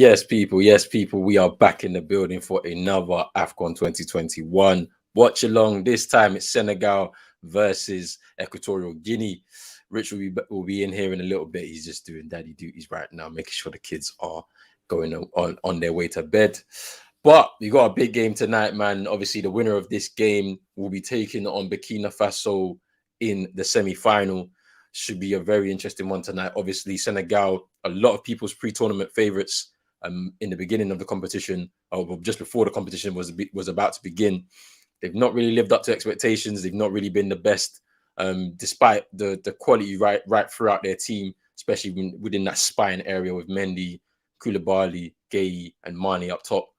Yes, people. We are back in the building for another Afcon 2021 watch along. This time it's Senegal versus Equatorial Guinea. Rich will be in here in a little bit. He's just doing daddy duties right now, making sure the kids are going on their way to bed. But we got a big game tonight, man. Obviously, the winner of this game will be taking on Burkina Faso in the semi-final. Should be a very interesting one tonight. Obviously, Senegal, a lot of people's pre-tournament favorites in the beginning of the competition, or just before the competition was about to begin. They've not really lived up to expectations. They've not really been the best, despite the quality right throughout their team, especially within that spine area with Mendy, Koulibaly, Gueye, and Mane up top.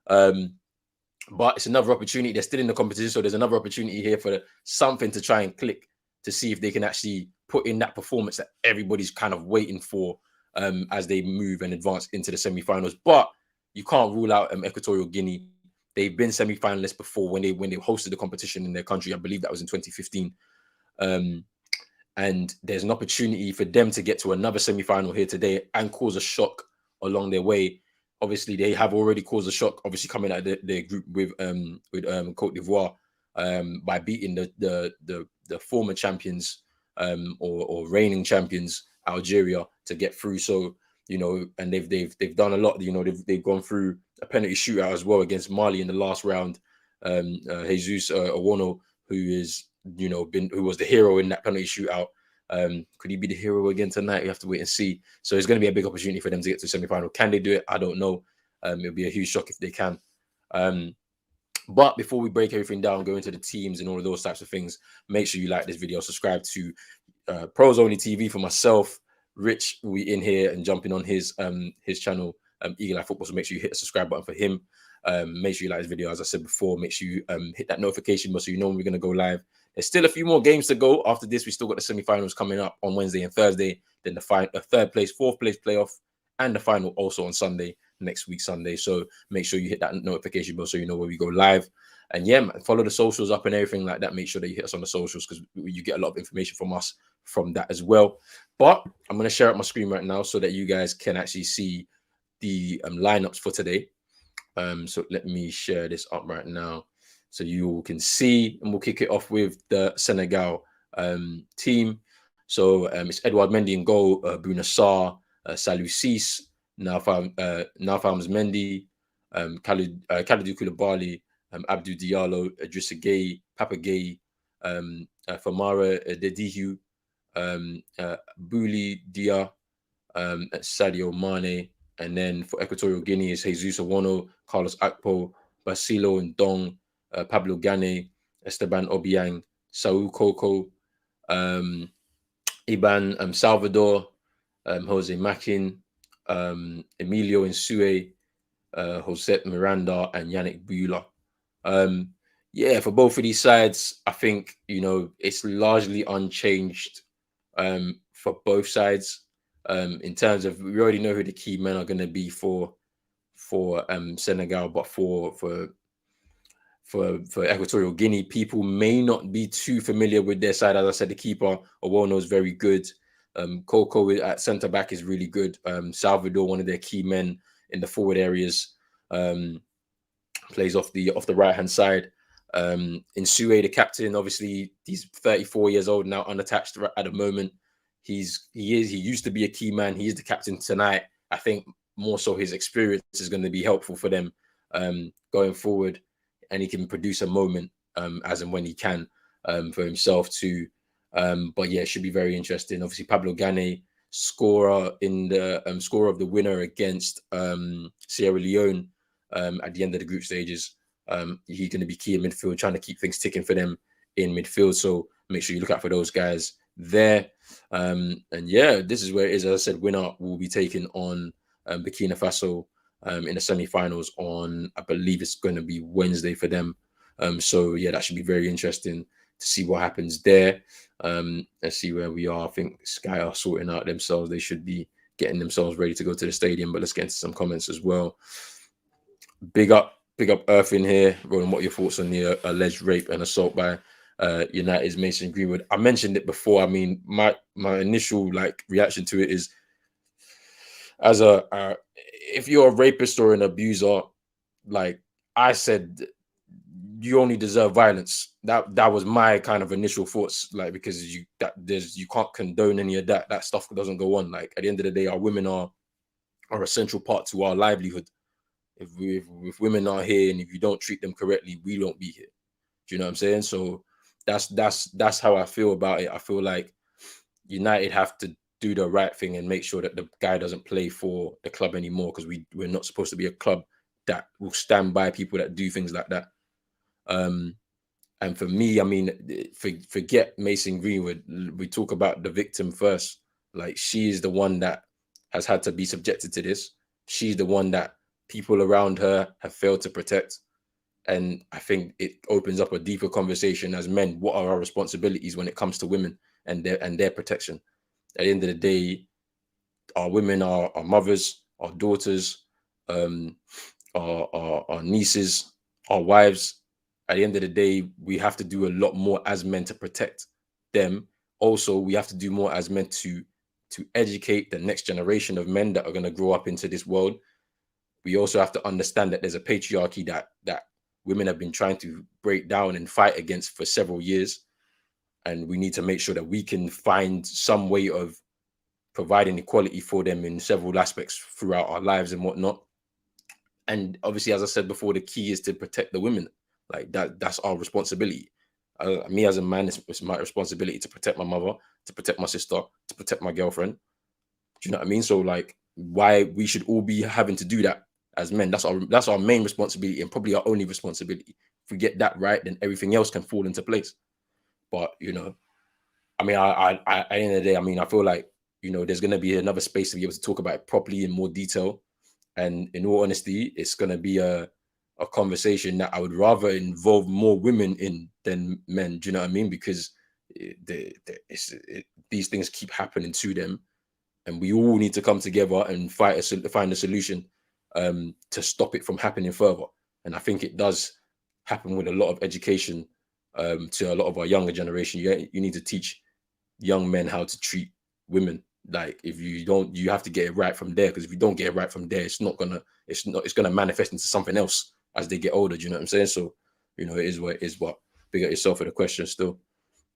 But it's another opportunity. They're still in the competition, so there's another opportunity here for something to try and click to see if they can actually put in that performance that everybody's kind of waiting for as they move and advance into the semi-finals. But you can't rule out Equatorial Guinea. They've been semi-finalists before when they hosted the competition in their country. I believe that was in 2015. And there's an opportunity for them to get to another semi-final here today and cause a shock along their way. Obviously, they have already caused a shock, obviously coming out of their group with Cote d'Ivoire by beating the former champions or reigning champions, Algeria, to get through. So, and they've done a lot. They've gone through a penalty shootout as well against Mali in the last round. Jesus Owono, who was the hero in that penalty shootout. Could he be the hero again tonight? We have to wait and see. So it's going to be a big opportunity for them to get to the semi-final. Can they do it? I don't know. It'll be a huge shock if they can. But before we break everything down, go into the teams and all of those types of things, make sure you like this video, subscribe to Pros Only TV for myself. Rich will be in here and jumping on his channel, Eagle Eye Football. So make sure you hit the subscribe button for him. Make sure you like this video. As I said before, make sure you hit that notification bell so you know when we're going to go live. There's still a few more games to go. After this, we still got the semi-finals coming up on Wednesday and Thursday. Then the third place, fourth place playoff, and the final also on Sunday, next week Sunday. So make sure you hit that notification bell so you know where we go live. And yeah, man, follow the socials up and everything like that. Make sure that you hit us on the socials because you get a lot of information from us from that as well. But I'm going to share up my screen right now so that you guys can actually see the lineups for today. So let me share this up right now so you can see, and we'll kick it off with the Senegal team. So it's Edouard Mendy in goal, Bouna Sarr, Salou Ciss, Nafams Mendy, Kalidou Koulibaly, Abdou Diallo, Idrissa Gueye, Papa Gueye, Famara Dedihu, Bouli Dia, Sadio Mane, and then for Equatorial Guinea is Jesus Owono, Carlos Akpo, Basilo Ndong, Pablo Gane, Esteban Obiang, Saul Coco, Iban Salvador, Jose Makin, Emilio Insue, Jose Miranda, and Yannick Bula. Yeah, for both of these sides, I think, it's largely unchanged for both sides. In terms of, we already know who the key men are going to be for Senegal, but for Equatorial Guinea, people may not be too familiar with their side. As I said, the keeper Owono is very good. Coco at centre back is really good. Salvador, one of their key men in the forward areas, plays off the right hand side. Insue, the captain, obviously he's 34 years old now, unattached at the moment. He used to be a key man. He is the captain tonight. I think more so his experience is going to be helpful for them going forward, and he can produce a moment as and when he can for himself too. But yeah, it should be very interesting. Obviously, Pablo Gane, scorer in the scorer of the winner against Sierra Leone at the end of the group stages. He's going to be key in midfield, trying to keep things ticking for them in midfield. So make sure you look out for those guys there. And yeah, this is where it is. As I said, winner will be taking on Burkina Faso in the semi-finals on, I believe it's going to be Wednesday for them. So yeah, that should be very interesting to see what happens there. Let's see where we are. I think Sky are sorting out themselves. They should be getting themselves ready to go to the stadium, but let's get into some comments as well. Big up Earth in here. Roland, what are your thoughts on the alleged rape and assault by United's Mason Greenwood? I mentioned it before. I mean, my initial reaction to it is, as if you're a rapist or an abuser, like I said, you only deserve violence. That was my kind of initial thoughts, like, because you can't condone any of that. That stuff doesn't go on. Like, at the end of the day, our women are a central part to our livelihood. If women are here and if you don't treat them correctly, we don't be here. Do you know what I'm saying? So that's how I feel about it. I feel like United have to do the right thing and make sure that the guy doesn't play for the club anymore, because we're not supposed to be a club that will stand by people that do things like that. And for me, I mean, forget Mason Greenwood. We talk about the victim first. Like, she is the one that has had to be subjected to this. She's the one that people around her have failed to protect. And I think it opens up a deeper conversation as men. What are our responsibilities when it comes to women and their protection? At the end of the day, our women are our mothers, our daughters, our nieces, our wives. At the end of the day, we have to do a lot more as men to protect them. Also, we have to do more as men to educate the next generation of men that are going to grow up into this world. We also have to understand that there's a patriarchy that women have been trying to break down and fight against for several years. And we need to make sure that we can find some way of providing equality for them in several aspects throughout our lives and whatnot. And obviously, as I said before, the key is to protect the women. Like, that's our responsibility. Me as a man, it's my responsibility to protect my mother, to protect my sister, to protect my girlfriend. Do you know what I mean? So, like, why we should all be having to do that as men? That's our main responsibility, and probably our only responsibility. If we get that right, then everything else can fall into place. But I mean, at the end of the day, I mean, I feel like there's going to be another space to be able to talk about it properly in more detail. And in all honesty, it's going to be a conversation that I would rather involve more women in than men. Do you know what I mean? Because these things keep happening to them, and we all need to come together and find a solution to stop it from happening further. And I think it does happen with a lot of education to a lot of our younger generation. You need to teach young men how to treat women. Like, if you don't, you have to get it right from there, because if you don't get it right from there, it's gonna manifest into something else as they get older. Do you know what I'm saying? So, it is what it is. But big up yourself for the question still.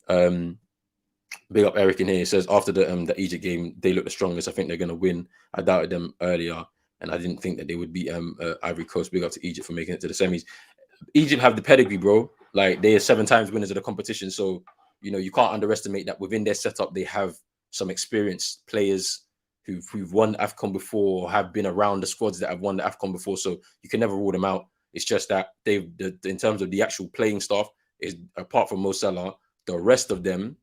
Big up Eric in here. He says, after the Egypt game, they look the strongest. I think they're gonna win. I doubted them earlier, and I didn't think that they would beat Ivory Coast. Big up to Egypt for making it to the semis. Egypt have the pedigree, bro. Like, they are 7 times winners of the competition. So, you can't underestimate that within their setup, they have some experienced players who've won Afcon before, or have been around the squads that have won the Afcon before. So you can never rule them out. It's just that in terms of the actual playing staff, is apart from Mo Salah, the rest of them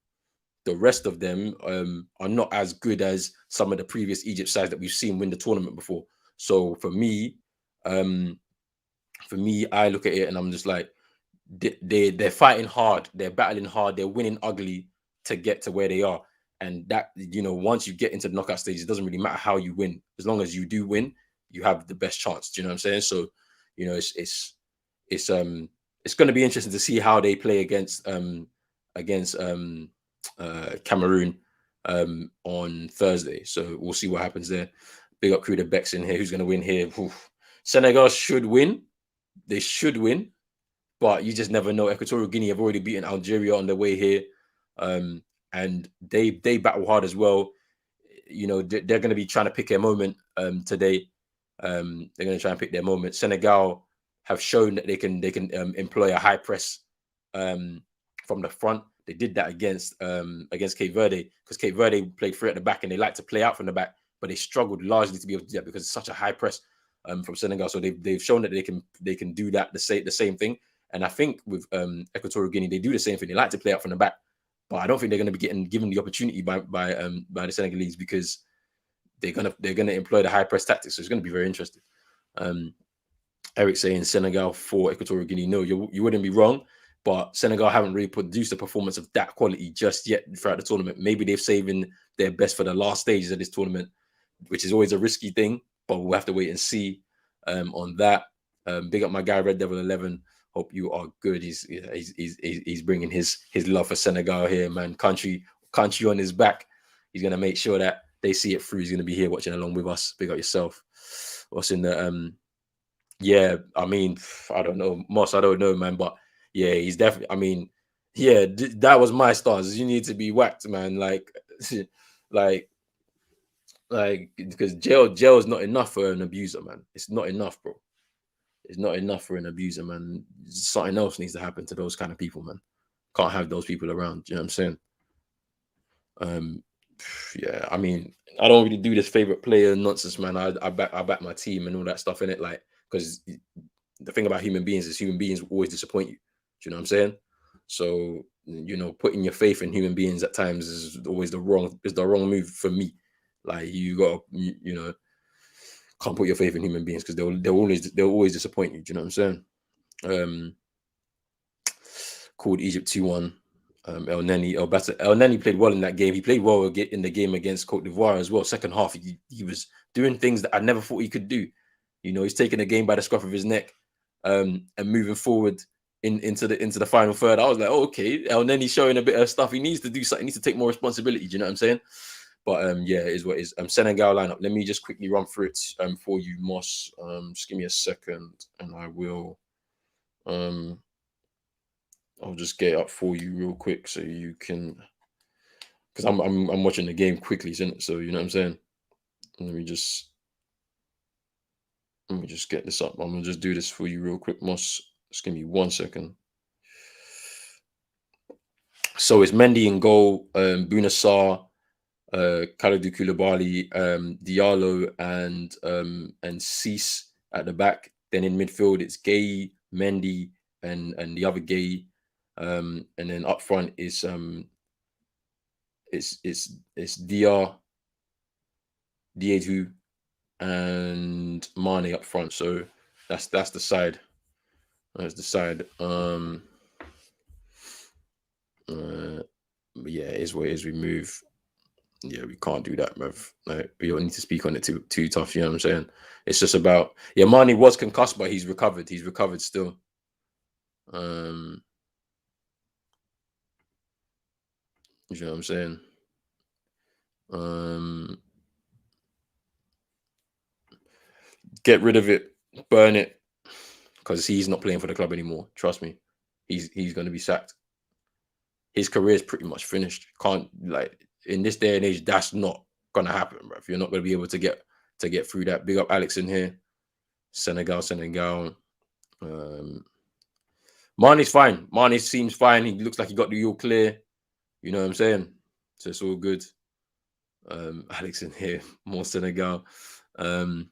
are not as good as some of the previous Egypt sides that we've seen win the tournament before. So for me, I look at it and I'm just like, they're fighting hard, they're battling hard, they're winning ugly to get to where they are. And that, once you get into the knockout stage, it doesn't really matter how you win. As long as you do win, you have the best chance. Do you know what I'm saying? So, it's going to be interesting to see how they play against Cameroon on Thursday. So we'll see what happens there. Big up Crew the Becks in here. Who's going to win here? Oof. Senegal should win. They should win, but you just never know. Equatorial Guinea have already beaten Algeria on their way here. And they battle hard as well. They're going to be trying to pick their moment today. They're going to try and pick their moment. Senegal have shown that they can employ a high press from the front. They did that against Cape Verde, because Cape Verde played free at the back and they like to play out from the back, but they struggled largely to be able to do that because it's such a high press from Senegal. So they've shown that they can do that the same thing. And I think with Equatorial Guinea, they do the same thing. They like to play out from the back. But I don't think they're going to be given the opportunity by the Senegalese, because they're gonna employ the high press tactics. So it's going to be very interesting. Eric saying Senegal for Equatorial Guinea. No, you wouldn't be wrong, but Senegal haven't really produced a performance of that quality just yet throughout the tournament. Maybe they've saving their best for the last stages of this tournament, which is always a risky thing. But we'll have to wait and see on that. Big up my guy Red Devil 11. Hope you are good. He's bringing his love for Senegal here, man. Country on his back. He's gonna make sure that they see it through. He's gonna be here watching along with us. Big up yourself. what's in the yeah, I mean, I don't know, Moss. I don't know, man, but yeah, he's definitely. I mean, yeah, that was my stars. You need to be whacked, man. Like, because jail is not enough for an abuser, man. It's not enough, bro. It's not enough for an abuser, man. Something else needs to happen to those kind of people, man. Can't have those people around. You know what I'm saying? Um, yeah, I mean, I don't really do this favorite player nonsense, man. I back my team and all that stuff in it, like because the thing about human beings is human beings will always disappoint you. Do you know what I'm saying? So putting your faith in human beings at times is always the wrong move for me. Like you got can't put your faith in human beings because they'll always disappoint you. Do you know what I'm saying? Um, called Egypt 2-1. El Neni played well in that game. He played well in the game against Cote d'Ivoire as well. Second half, he was doing things that I never thought he could do. He's taking the game by the scruff of his neck, and moving forward into the final third. I was like, oh, okay, El Neni showing a bit of stuff. He needs to do something. He needs to take more responsibility. Do you know what I'm saying? But yeah, it is what it is. Senegal lineup. Let me just quickly run through it for you, Moss. Just give me a second, and I will. I'll just get it up for you real quick so you can, because I'm watching the game quickly, isn't it? So you know what I'm saying. Let me just get this up. I'm gonna just do this for you real quick, Moss. Just give me 1 second. So it's Mendy in goal, Bouna Sarr, Kalidou Koulibaly, Diallo, and Cease at the back. Then in midfield, it's Gay, Mendy, and the other Gay, and then up front is it's Diédhiou, and Mane up front. So that's the side. That's the side. But yeah, it is what it is. We move. Yeah, we can't do that, bruv. Like, we don't need to speak on it too tough. You know what I'm saying? It's just about Mane was concussed, but he's recovered. He's recovered still. You know what I'm saying? Get rid of it, burn it, because he's not playing for the club anymore. Trust me, he's going to be sacked. His career is pretty much finished. Can't, like, in this day and age, that's not gonna happen, bro. If you're not gonna be able to get through that. Big up Alex in here. Senegal. Mane's fine. Mane seems fine. He looks like he got the all clear. You know what I'm saying? So it's all good. Alex in here, more Senegal. Uh,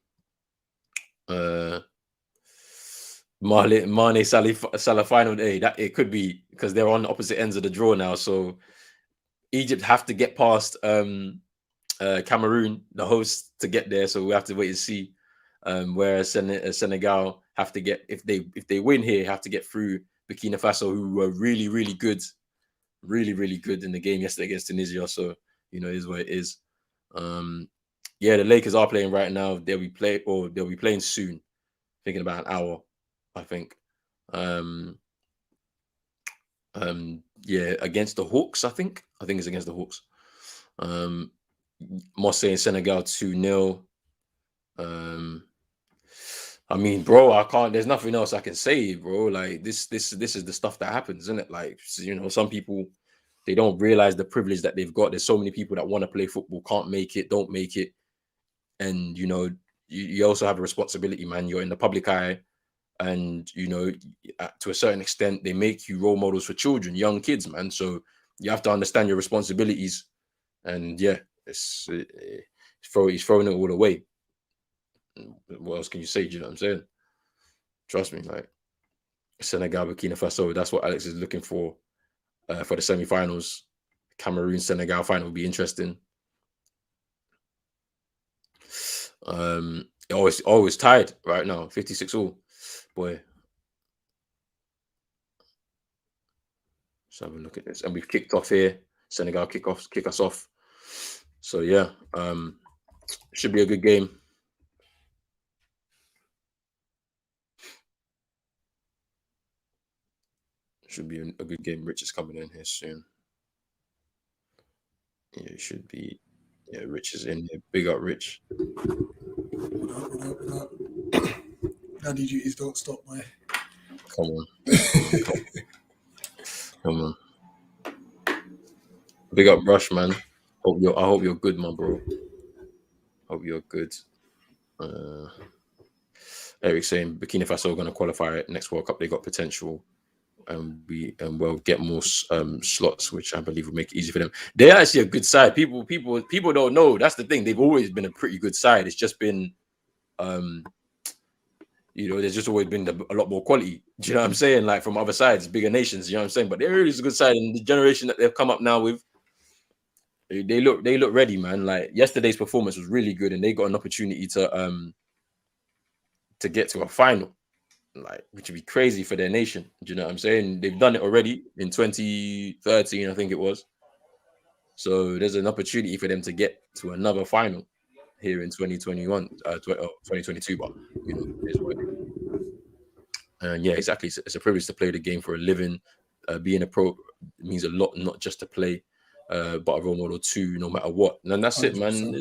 Mane Salah final day. That it could be because they're on opposite ends of the draw now. So Egypt have to get past Cameroon, the host, to get there. So we have to wait and see. Whereas Senegal have to get, if they win here, have to get through Burkina Faso, who were really, really good, really good in the game yesterday against Tunisia. So is what it is. Yeah, the Lakers are playing right now. They'll be playing soon. Thinking about an hour, I think. Yeah, against the Hawks. I think it's against the Hawks. Moss saying Senegal 2-0. I mean, bro, I can't. There's nothing else I can say, bro. Like this is the stuff that happens, isn't it? Like some people, they don't realize the privilege that they've got. There's so many people that want to play football, can't make it, don't make it, and you also have a responsibility, man. You're in the public eye, and to a certain extent, they make you role models for children, young kids, man. So you have to understand your responsibilities, and yeah, he's throwing it all away. What else can you say? Do you know what I'm saying? Trust me, like Senegal, Burkina Faso. That's what Alex is looking for the semi-finals. Cameroon Senegal final will be interesting. Always tied right now, 56 all. Boy, let's have a look at this. And we've kicked off here. Senegal kick us off. So yeah, should be a good game. Should be a good game. Rich is coming in here soon. Yeah, it should be. Yeah, Rich is in here. Big up, Rich. What up? Daddy duties don't stop, boy. Come on. Come on. Big up Rush, man. I hope you're good, my bro. Hope you're good. Eric saying Burkina Faso are going to qualify next World Cup. They got potential, and we'll get more slots, which I believe will make it easy for them. They're actually a good side. People don't know. That's the thing. They've always been a pretty good side. It's just been, there's just always been a lot more quality. Do you know what I'm saying? Like from other sides, bigger nations. You know what I'm saying? But they're really a good side, and the generation that they've come up now with, they look ready, man. Like yesterday's performance was really good, and they got an opportunity to get to a final, like, which would be crazy for their nation. Do you know what I'm saying? They've done it already in 2013, I think it was. So there's an opportunity for them to get to another final here in 2021, 2022. But it's what it is. And yeah, exactly. It's a privilege to play the game for a living. Being a pro means a lot, not just to play, but a role model too, no matter what. And that's 100%. It, man.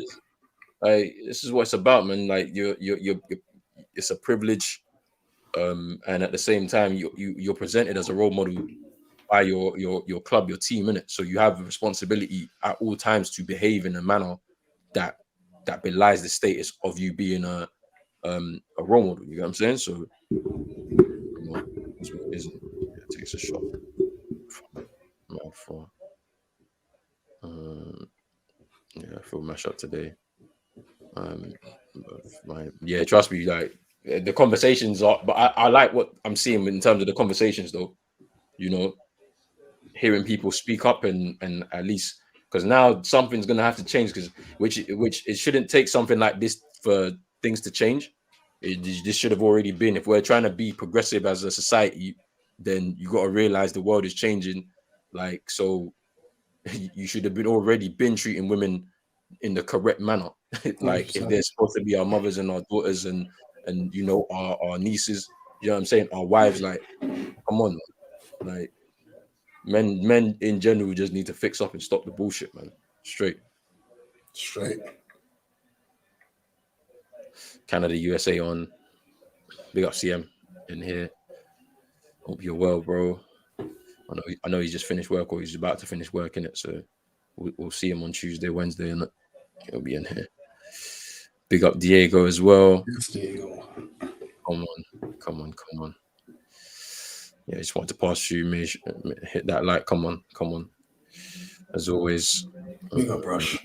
This is what it's about, man. Like you're it's a privilege, and at the same time, you're presented as a role model by your club, your team, innit? So you have a responsibility at all times to behave in a manner that belies the status of you being a role model. You know what I'm saying? So that's what it is. Yeah, it takes a shot. Yeah, I feel mashed up today. Trust me, like the conversations are, but I like what I'm seeing in terms of the conversations, though. Hearing people speak up and at least, because now something's gonna have to change, because which it shouldn't take something like this for things to change. This should have already been. If we're trying to be progressive as a society, then you got to realize the world is changing. Like, so you should have been treating women in the correct manner. Like 100%. If they're supposed to be our mothers and our daughters and our nieces, you know what I'm saying, our wives, like, come on, man. Like men in general just need to fix up and stop the bullshit, man. Straight. Canada, USA on. Big up CM in here. Hope you're well, bro. I know he's just finished work, or he's about to finish work in it. So we'll see him on Tuesday, Wednesday, and he'll be in here. Big up Diego as well. Yes, Diego. Come on. Yeah, I just want to pass you. Hit that like. Come on. As always. Big up, Rush.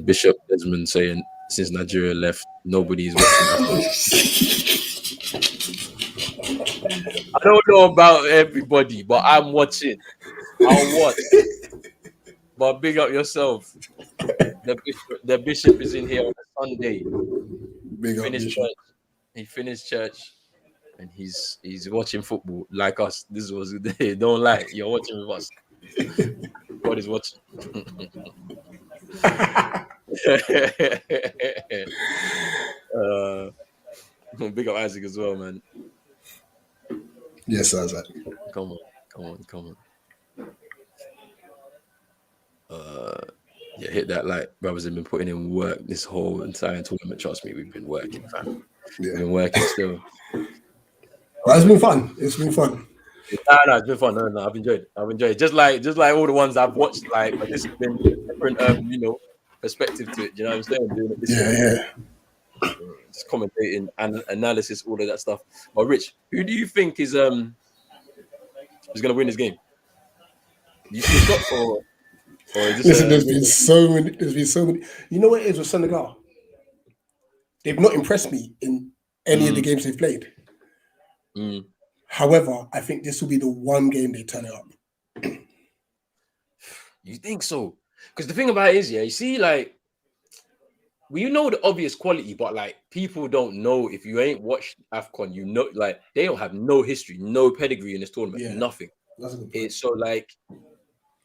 Bishop Desmond saying, since Nigeria left, nobody's watching. I don't know about everybody, but I'm watching. I'll watch. But big up yourself. The bishop is in here on a Sunday. Big up, Bishop. He finished church, and he's watching football like us. This was don't lie. You're watching with us. God is watching. Big up Isaac as well, man. Yes, Isaac. Come on. Yeah, hit that like. Brothers have been putting in work this whole entire tournament. Trust me, we've been working, fam. Yeah. We've been working still. Well, it's been fun. No, it's been fun. No, I've enjoyed it. Just like all the ones I've watched, like, but this has been different, perspective to it. You know what I'm saying? Doing it this way. Just commentating and analysis, all of that stuff. But Rich, who do you think is going to win this game? Do you see a shot or is this Listen, there's been so many. You know what it is with Senegal? They've not impressed me in any of the games they've played. However, I think this will be the one game they turn it up. You think so? Because the thing about it is, you see, like, you know the obvious quality, but like people don't know. If you ain't watched Afcon, like they don't have no history, no pedigree in this tournament, nothing. It's so like,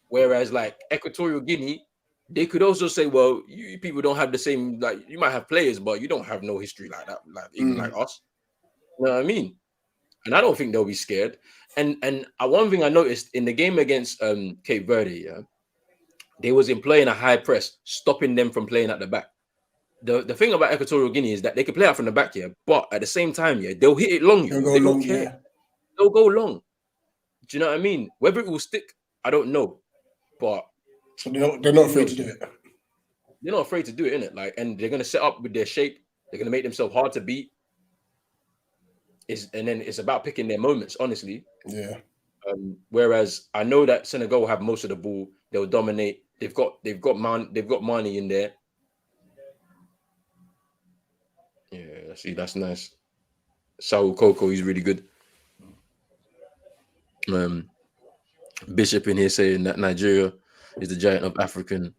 whereas like Equatorial Guinea, they could also say, well, you people don't have the same, like, you might have players, but you don't have no history like that, like even like us. You know what I mean? And I don't think they'll be scared. And one thing I noticed in the game against Cape Verde, they was employing a high press, stopping them from playing at the back. The thing about Equatorial Guinea is that they can play out from the back, yeah, but at the same time, yeah, they'll hit it long. They'll go They don't long, care. yeah. They'll go long. Do you know what I mean? Whether it will stick, I don't know. But So they're not afraid to do it. They're not afraid to do it, innit? Like, and they're gonna set up with their shape. They're gonna make themselves hard to beat. And then it's about picking their moments, honestly. Yeah. Whereas I know that Senegal will have most of the ball. They'll dominate. They've got money in there. Yeah, see, that's nice. Saul Coco, he's really good. Bishop in here saying that Nigeria is the giant of Africa,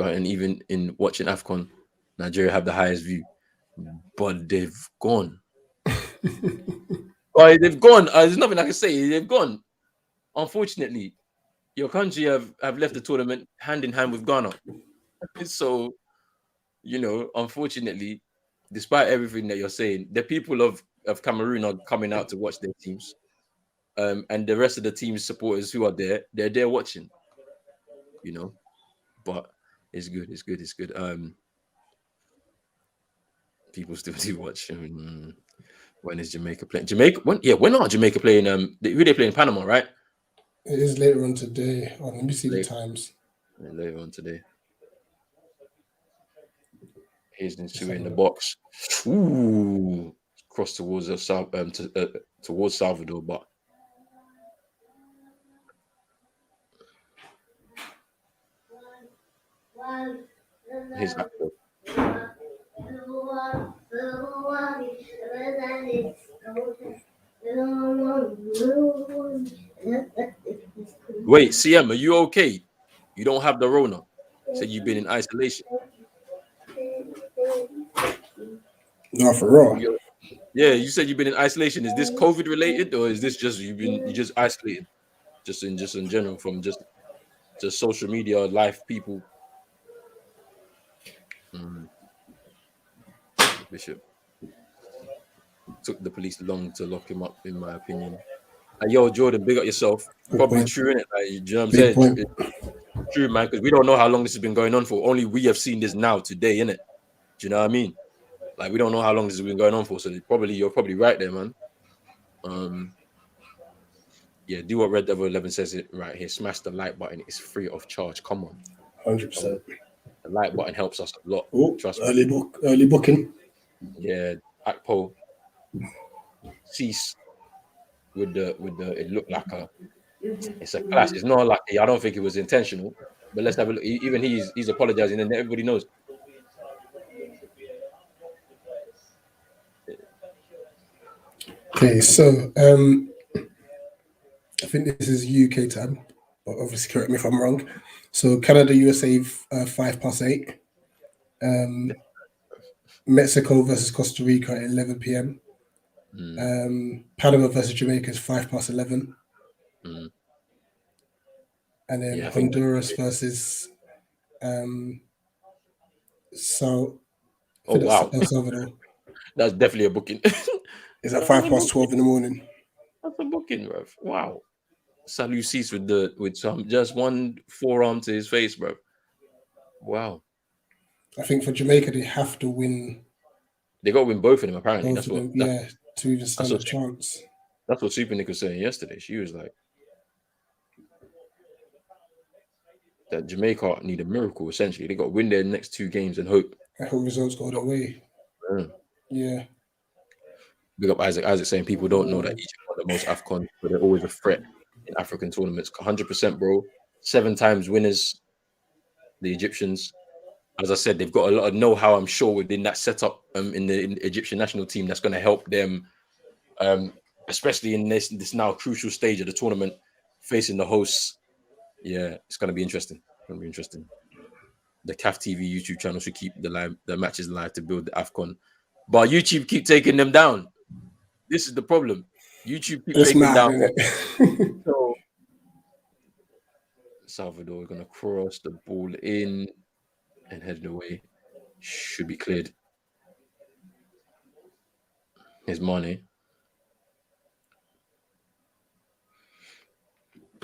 and even in watching Afcon, Nigeria have the highest view, but they've gone. Oh, they've gone. There's nothing I can say. They've gone. Unfortunately, your country have left the tournament hand in hand with Ghana. So, unfortunately, despite everything that you're saying, the people of Cameroon are coming out to watch their teams. And the rest of the team's supporters who are there, they're there watching. But it's good. It's good. People still do watch. When is Jamaica playing? When are Jamaica playing? Who they playing? Panama, right? It is later on today. Oh, let me see the times. Later on today. Here's Nsue in the box. Ooh, cross towards towards Salvador, but his Wait, CM, are you okay? You don't have the Rona. So you've been in isolation. No, for real. Yeah, you said you've been in isolation. Is this COVID related, or is this just you just isolated, just in general from just social media, life, people? Bishop took the police long to lock him up, in my opinion. Yo, Jordan, big up yourself. Probably true, innit? Like, do you know what I'm saying? True, man, because we don't know how long this has been going on for. Only we have seen this now, today, innit? Do you know what I mean? Like, we don't know how long this has been going on for, so you're probably right there, man. Yeah, do what Red Devil 11 says it right here. Smash the like button. It's free of charge. Come on. 100%. The like button helps us a lot. Oh, trust me. Early booking. Yeah, Akpo. Cease with the it looked like it's a clash. It's not like I don't think it was intentional. But let's have a look. Even he's apologizing, and everybody knows. Okay, so I think this is UK time, but obviously correct me if I'm wrong. So Canada, USA, 8:05. Mexico versus Costa Rica at 11 p.m. Panama versus Jamaica is 11:05. And then Honduras versus Oh wow, El Salvador. That's definitely a booking. It's at 12:05 in the morning. That's a booking, bro. Wow. Salou Cease with some just one forearm to his face, bro. Wow. I think for Jamaica they have to win. They got to win both of them, apparently. To even stand a chance. That's what Super Nick was saying yesterday. She was like that Jamaica need a miracle, essentially. They got to win their next two games and hope. I hope results go their way. Yeah. Big up Isaac. Isaac saying people don't know that Egypt won the most Afcon, but they're always a threat in African tournaments. 100%, bro. 7 times winners, the Egyptians. As I said, they've got a lot of know-how, I'm sure, within that setup in the Egyptian national team that's going to help them, especially in this now crucial stage of the tournament, facing the hosts. Yeah, it's going to be interesting. The CAF TV YouTube channel should keep the matches live to build the Afcon. But YouTube keep taking them down. This is the problem. YouTube keep taking down. So Salvador going to cross the ball in and head away. Should be cleared. Here's Mane.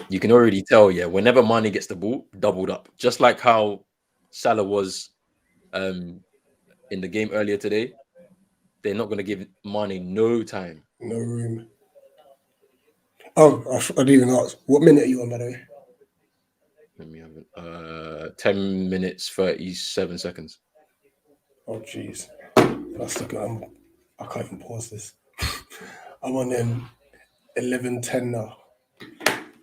you can already tell, yeah, whenever Mane gets the ball, doubled up. Just like how Salah was in the game earlier today. They're not going to give Mane no time. No room. Oh, I didn't even ask. What minute are you on, by the way? Let me have it. 10 minutes, 37 seconds. Oh, jeez. I can't even pause this. I'm on 11:10 now.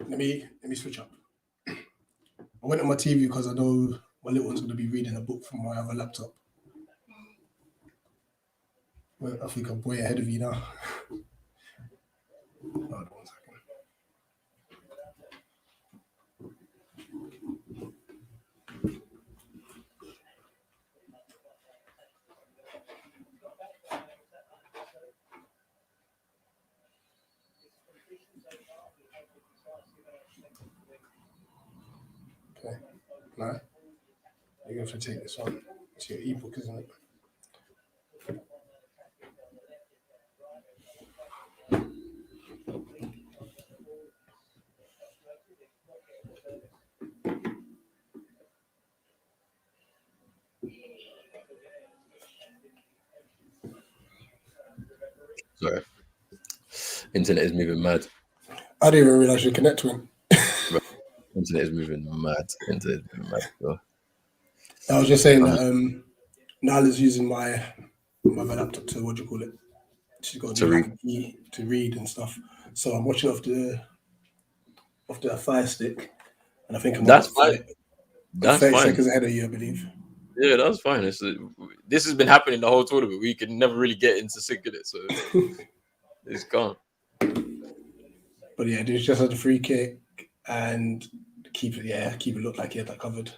Let me switch up. I went on my TV because I know my little one's going to be reading a book from my other laptop. Well, I think I'm way ahead of you now. Hold on 1 second. Okay. Now, you're going to have to take this one. It's your ebook, isn't it? Sorry. Internet is moving mad. I didn't even realize you connect to him. Internet is moving mad. Internet is moving mad. So. I was just saying that Nala's using my laptop to, what do you call it? She's got to read. To read and stuff. So I'm watching off the Fire Stick, and I think I'm that's fine. 30 seconds ahead of you, I believe. Yeah, that's fine. This has been happening the whole tournament. We can never really get into sync in it, so it's gone. But yeah, there's just had a free kick and keep it look like he had that covered.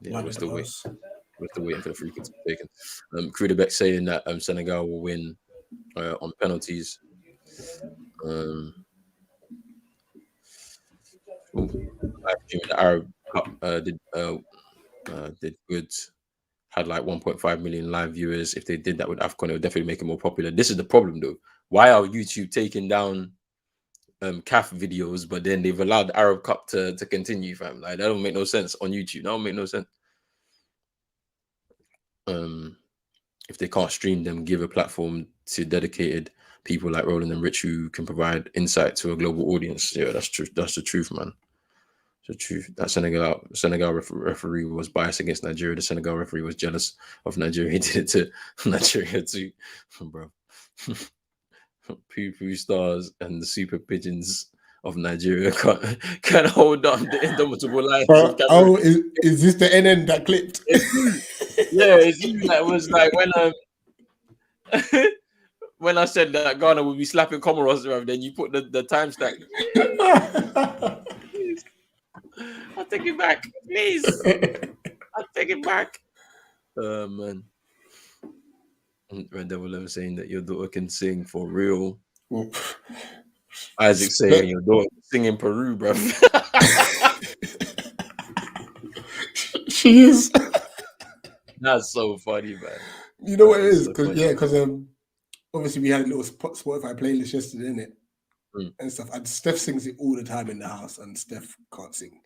Yeah, we're still waiting. We're still waiting for the free kick to be taken. Krudebeck saying that Senegal will win on penalties. The Arab Cup did good. Had like 1.5 million live viewers. If they did that with Afcon, it would definitely make it more popular. This is the problem, though. Why are YouTube taking down CAF videos, but then they've allowed the Arab Cup to continue, fam? Like, that don't make no sense on YouTube. That don't make no sense. If they can't stream them, give a platform to dedicated people like Roland and Rich who can provide insight to a global audience. Yeah, that's true. That's the truth, man. The truth. That Senegal referee was biased against Nigeria. The Senegal referee was jealous of Nigeria. He did it to Nigeria too, bro. Poo stars and the super pigeons of Nigeria can't hold on the indomitable lions of Cameroon. Is this the NN that clipped? Yeah, it's you. That was like when when I said that Ghana would be slapping Comoros, then you put the time stack. I'll take it back, please. I'll take it back. Man. Red Devil Ever saying that your daughter can sing for real. Isaac saying your daughter can sing in Peru, bro. She is. That's so funny, man. You know what it is? Because obviously we had a little Spotify playlist yesterday, innit? And stuff. And Steph sings it all the time in the house, and Steph can't sing.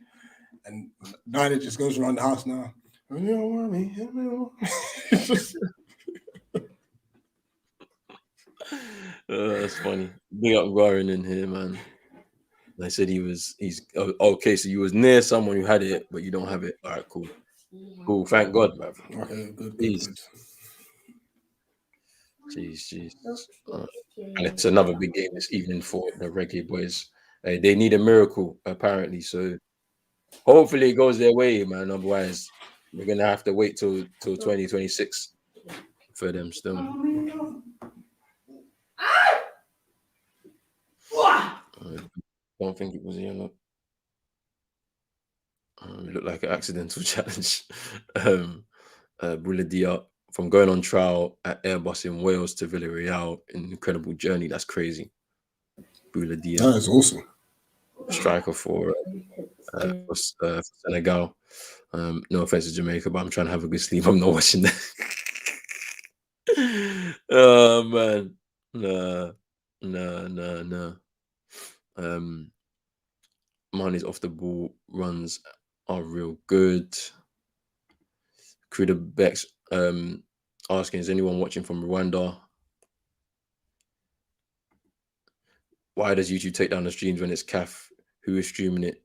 And Nina just goes around the house now. That's funny. Big up Warren in here, man. I said he's okay. So you was near someone who had it, but you don't have it. All right, cool. Thank God, man. Okay, good. Jeez. And it's another big game this evening for the Reggae Boys. They need a miracle, apparently. So hopefully it goes their way, man. Otherwise, we're gonna have to wait till 2026 for them still. Don't think it was a yellow. It looked like an accidental challenge. Boulladia from going on trial at Airbus in Wales to Villarreal, an incredible journey. That's crazy. Boulladia. That is awesome. Striker for Senegal. No offense to Jamaica, but I'm trying to have a good sleep. I'm not watching that. Oh man, no. Mane's off the ball runs are real good. Kruder Beck's asking, is anyone watching from Rwanda? Why does YouTube take down the streams when it's CAF? Who is streaming it?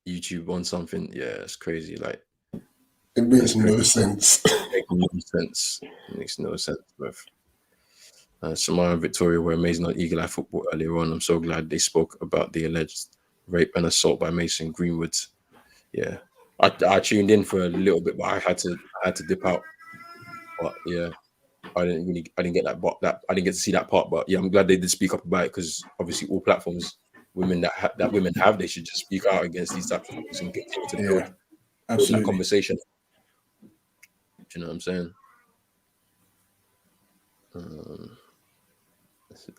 YouTube on something? Yeah, it's crazy. Like, it makes no sense. It makes no sense. It makes no sense, bro. Samara and Victoria were amazing on Eagle Eye Football earlier on. I'm so glad they spoke about the alleged rape and assault by Mason Greenwood. Yeah, I tuned in for a little bit, but I had to dip out. But yeah, I didn't get that I didn't get to see that part. But yeah, I'm glad they did speak up about it, because obviously all platforms women that women have, they should just speak out against these types of things and continue to build that conversation. Do you know what I'm saying?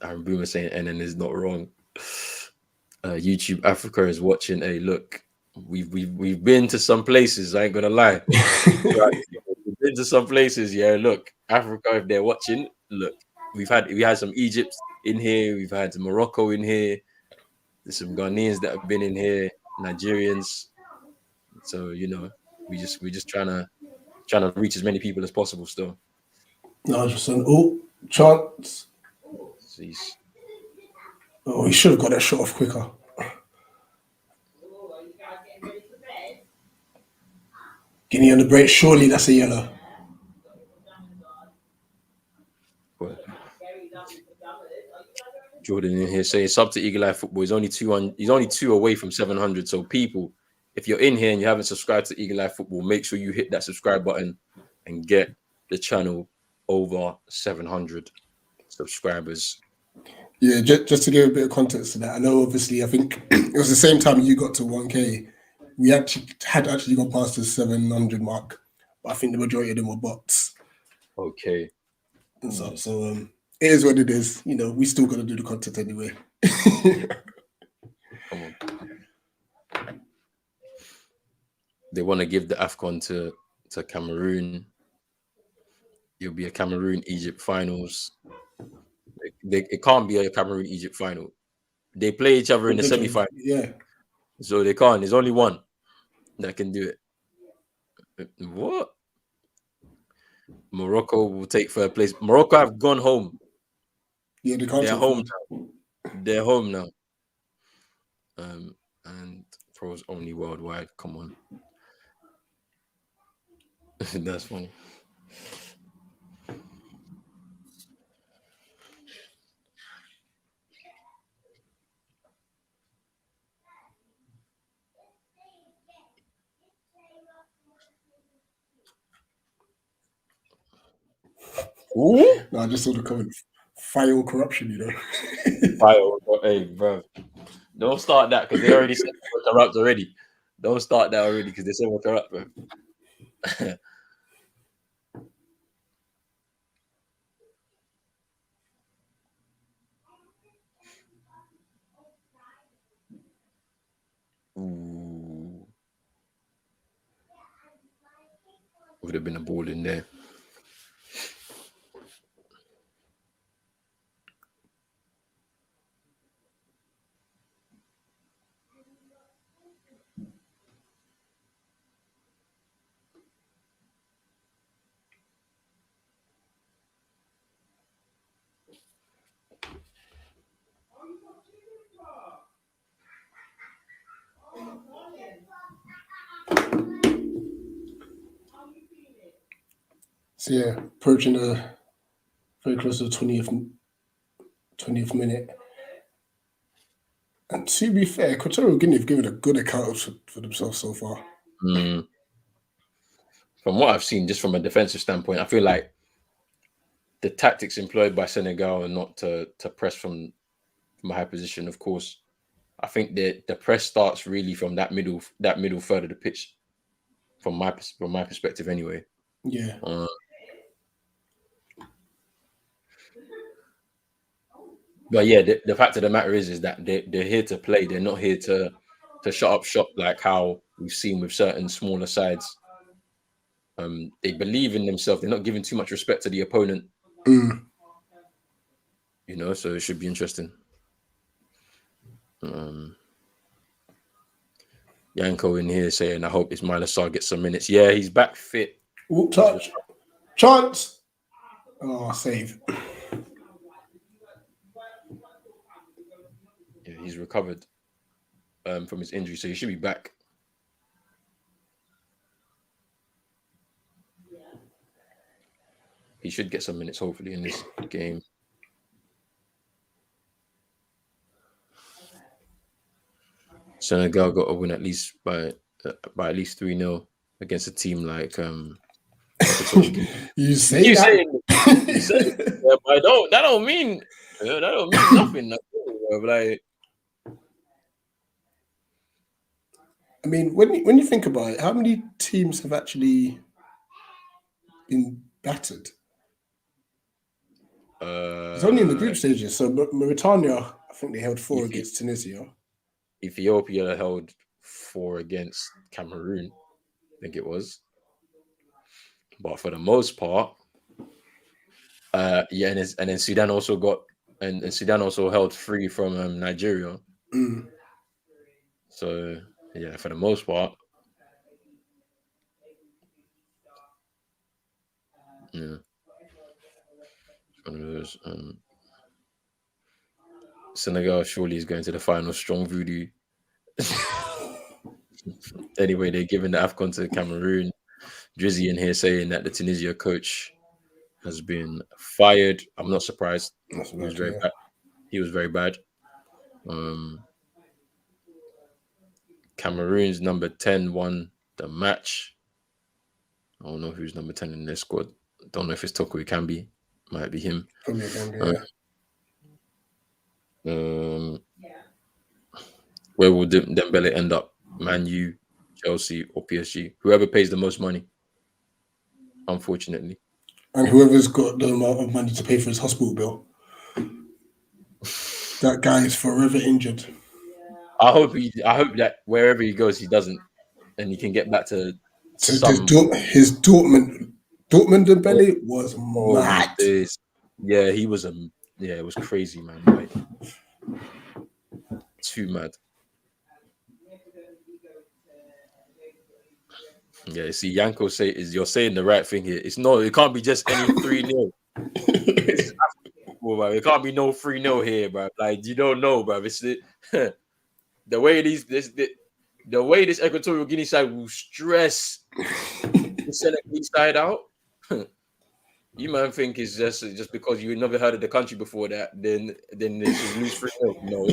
Aaron Boomer saying NN is not wrong. YouTube Africa is watching. Hey, look, we've been to some places. I ain't gonna lie. We've been to some places. Yeah, look, Africa, if they're watching, look, we had some Egypt in here. We've had Morocco in here. There's some Ghanaians that have been in here. Nigerians. So you know, we're just trying to reach as many people as possible. Still. No, just an chance. Jeez. Oh, he should have got that shot off quicker. Guinea on the break. Surely that's a yellow. Jordan in here saying sub to Eagle Eye Football. He's only two away from 700. So people, if you're in here and you haven't subscribed to Eagle Eye Football, make sure you hit that subscribe button and get the channel over 700 subscribers. Yeah, just to give a bit of context to that, I know obviously I think it was the same time you got to 1K. We had actually gone past the 700 mark, but I think the majority of them were bots. Okay. So it is what it is. You know, we still got to do the content anyway. Come on. They want to give the Afcon to Cameroon. It'll be a Cameroon-Egypt finals. It can't be a Cameroon-Egypt final. They play each other in the semi-final. Yeah. So they can't. There's only one that can do it. What? Morocco will take third place. Morocco have gone home. Yeah, they can't. They're home now. They're home now. And pros only worldwide. Come on. That's funny. Ooh? No, I just saw the comment. File corruption, you know. File, hey, bro. Don't start that, because they already said we're corrupt already. Don't start that already, because they said we're corrupt, bro. Ooh. Would have been a ball in there. So yeah, approaching very close to the 20th minute. And to be fair, Equatorial Guinea have given a good account for themselves so far. From what I've seen, just from a defensive standpoint, I feel like the tactics employed by Senegal are not to press from a high position. Of course, I think that the press starts really from that middle third of the pitch. From my perspective, anyway. Yeah. But yeah, the fact of the matter is that they're here to play. They're not here to shut up shop like how we've seen with certain smaller sides. They believe in themselves. They're not giving too much respect to the opponent. You know, so it should be interesting. Yanko in here saying, I hope Ismail Assar gets some minutes. Yeah, he's back fit. Ooh, touch. Chance. Oh, save. Yeah, he's recovered from his injury, so he should be back. He should get some minutes, hopefully, in this game. Senegal got a win at least by at least 3-0 against a team like You say that. You say it, yeah, but that don't mean nothing. Like, I mean, when you think about it, how many teams have actually been battered? It's only in the group stages. So Mauritania, I think they held 4 against Tunisia. Ethiopia held 4 against Cameroon, I think it was. But for the most part, yeah, and then Sudan also got and Sudan also held 3 from Nigeria. So yeah, for the most part, yeah, one of those. Senegal surely is going to the final. Strong voodoo. Anyway, they're giving the Afcon to Cameroon. Drizzy in here saying that the Tunisia coach has been fired. I'm not surprised. He was very bad. He was very bad. Cameroon's number 10 won the match. I don't know who's number 10 in their squad. Don't know if it's Toko Ekambi. Might be him. Probably Ekambi, yeah. Where will Dembele end up? Man U, Chelsea, or PSG? Whoever pays the most money, unfortunately. And whoever's got the amount of money to pay for his hospital bill. That guy is forever injured. I hope that wherever he goes, he doesn't, and he can get back to some. His Dortmund Dembele was mad. Yeah, he was it was crazy, man. Like, too mad. Yeah, see, Yanko you're saying the right thing here. It can't be just any 3-0. It can't be no 3-0 here, bro. Like, you don't know, bro. It's the way the way this Equatorial Guinea side will stress the Senegalese side out. You man think it's just because you never heard of the country before that, then they should lose 3-0. No.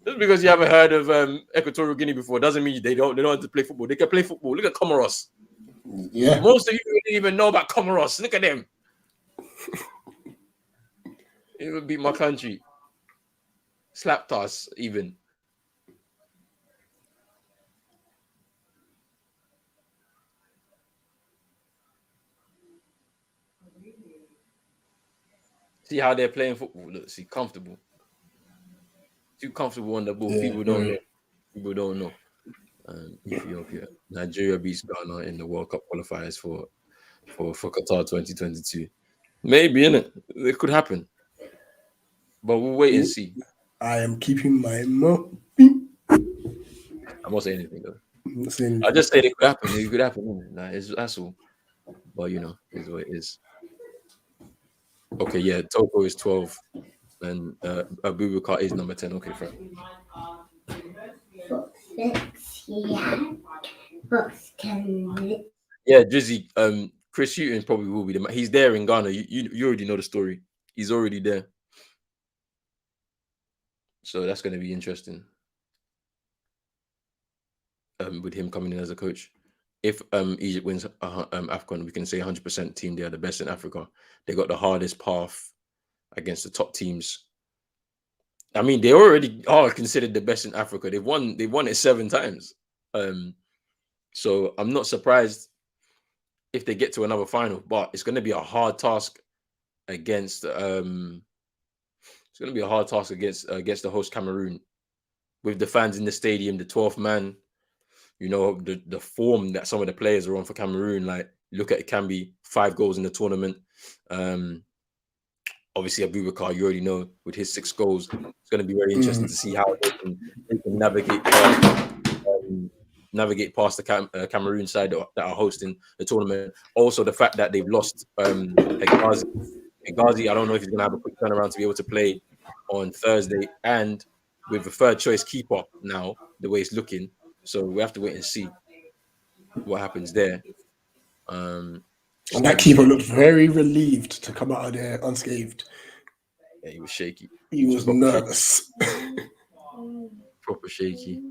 Just because you haven't heard of Equatorial Guinea before doesn't mean they don't have to play football. They can play football. Look at Comoros. Yeah. Most of you didn't even know about Comoros. Look at them. It would beat my country. Slapped us even. See how they're playing football. Look, see, comfortable. Too comfortable on the ball. Yeah, people don't know. People don't know. Ethiopia, Nigeria beats Ghana in the World Cup qualifiers for Qatar 2022. Maybe, innit? It could happen. But we'll wait and see. I am keeping my mouth. I'm not saying anything though. I just said it could happen. It could happen. That's all. But is what it is. Okay, yeah. Toko is 12, and Abubakar is number 10. Okay, fine. Yeah, Drizzy. Chris Hughton probably will be he's there in Ghana. You already know the story. He's already there. So that's going to be interesting. With him coming in as a coach. If Egypt wins Afcon, we can say 100% team. They are the best in Africa. They got the hardest path against the top teams. I mean, they already are considered the best in Africa. They've won it 7 times. So I'm not surprised if they get to another final, but it's going to be a hard task against the host Cameroon, with the fans in the stadium, the 12th man. The form that some of the players are on for Cameroon. Like, look at Ekambi, 5 goals in the tournament. obviously Abubakar, you already know, with his 6 goals, it's going to be very interesting to see how they can navigate past the Cameroon side that are hosting the tournament. Also, the fact that they've lost Hegazi. Hegazi, I don't know if he's going to have a quick turnaround to be able to play on Thursday, and with a third choice keeper now, the way it's looking. So we have to wait and see what happens there. And that keeper looked very relieved to come out of there unscathed. Yeah, he was shaky. He was nervous. Proper shaky.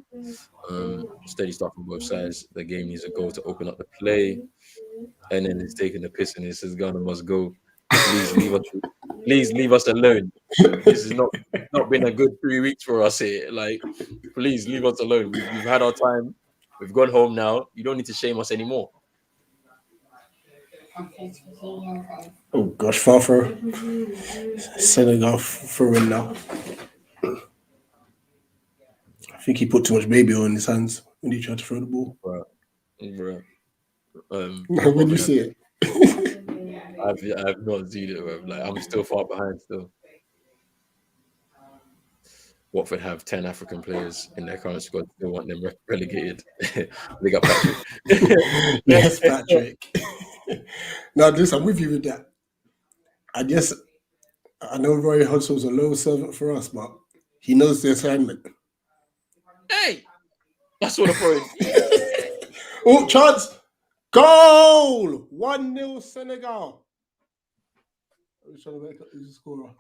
Steady start from both sides. The game needs a goal to open up the play. And then it's taking the piss and it says Ghana must go. Please leave us alone. This has not been a good 3 weeks for us here. Like, please leave us alone. We've had our time. We've gone home now. You don't need to shame us anymore. Oh gosh, far throw. Senegal throw in now. I think he put too much baby oil in his hands when he tried to throw the ball. Bruh. When you see it. I've not seen it, bro. Like, I'm still far behind still. Watford have 10 African players in their current squad. They want them relegated. Big up Patrick. Yes, Patrick. Now, this, I'm with you with that. And yes, I know Roy Hudson's a low servant for us, but he knows the assignment. Hey, that's what I'm Oh, chance. Goal! 1-0 Senegal. Who's trying to make up the scorer?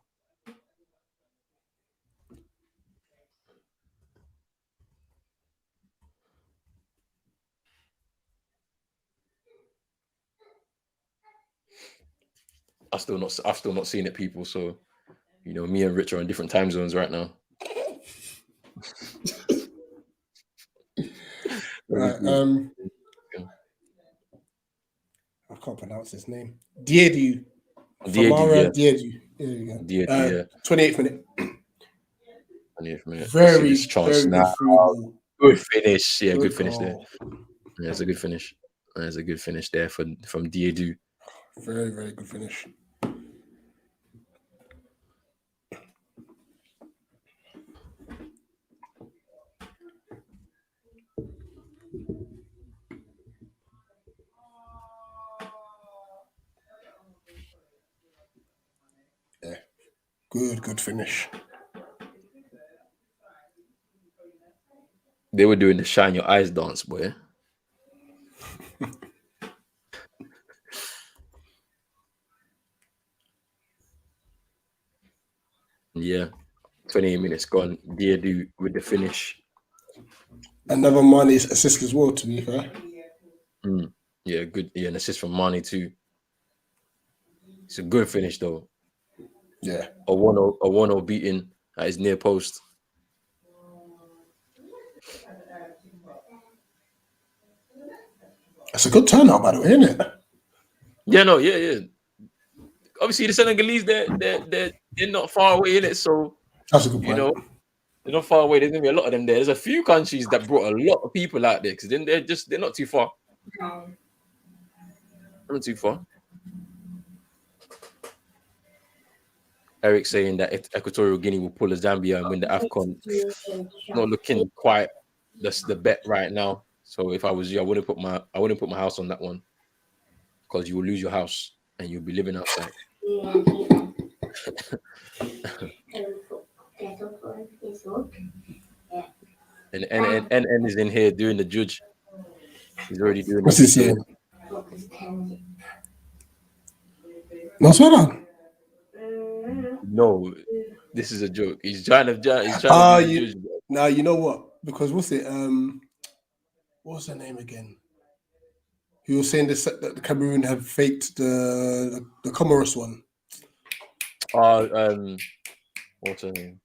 I've still not seen it, people. So, you know, me and Rich are in different time zones right now. Right. I can't pronounce his name. Diedu. Diedu. There you go. Diedu, 28th minute. 28th minute. Very chance good now. through ball. Good finish. Yeah, good finish there. Goal. Yeah, it's a good finish. There's a good finish there from Diedu. Very, very good finish. Yeah, good finish. They were doing the shine your eyes dance, boy. Yeah, 28 minutes gone. Diedu with the finish. Another Mane's assist as well, to be fair. Yeah, good. Yeah, an assist from Mane too. It's a good finish though. Yeah. A 1-0 beating at his near post. That's a good turnout, by the way, isn't it? Yeah, no, yeah. Obviously, the Senegalese, they're not far away in it, so that's a good point. You know, they're not far away. There's gonna be a lot of them there. There's a few countries that brought a lot of people out there because then they're not too far. Not too far. Eric saying that Equatorial Guinea will pull a Zambia and win the Afcon. Not looking quite that's the bet right now. So if I was you, I wouldn't put my house on that one because you will lose your house and you'll be living outside. and is in here doing the judge. He's already doing. What's he saying? No, swear No, this is a joke. He's trying to do the judge. Now you know what? Because what's it? What's her name again? He was saying that the Cameroon have faked the Comoros one. What's her name?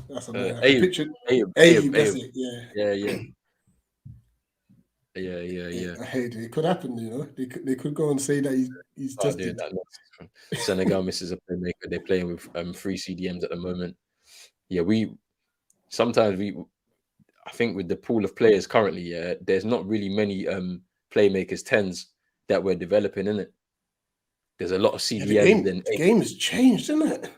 That's Ayub. That's it. Yeah. Yeah. Hey, it could happen, you know. They could go and say that he's tested. Senegal misses a playmaker. They're playing with 3 CDMs at the moment. Yeah, I think with the pool of players currently, there's not really many playmakers 10s that we're developing in it. there's a lot of Yeah, CDMs. the game has changed, isn't it?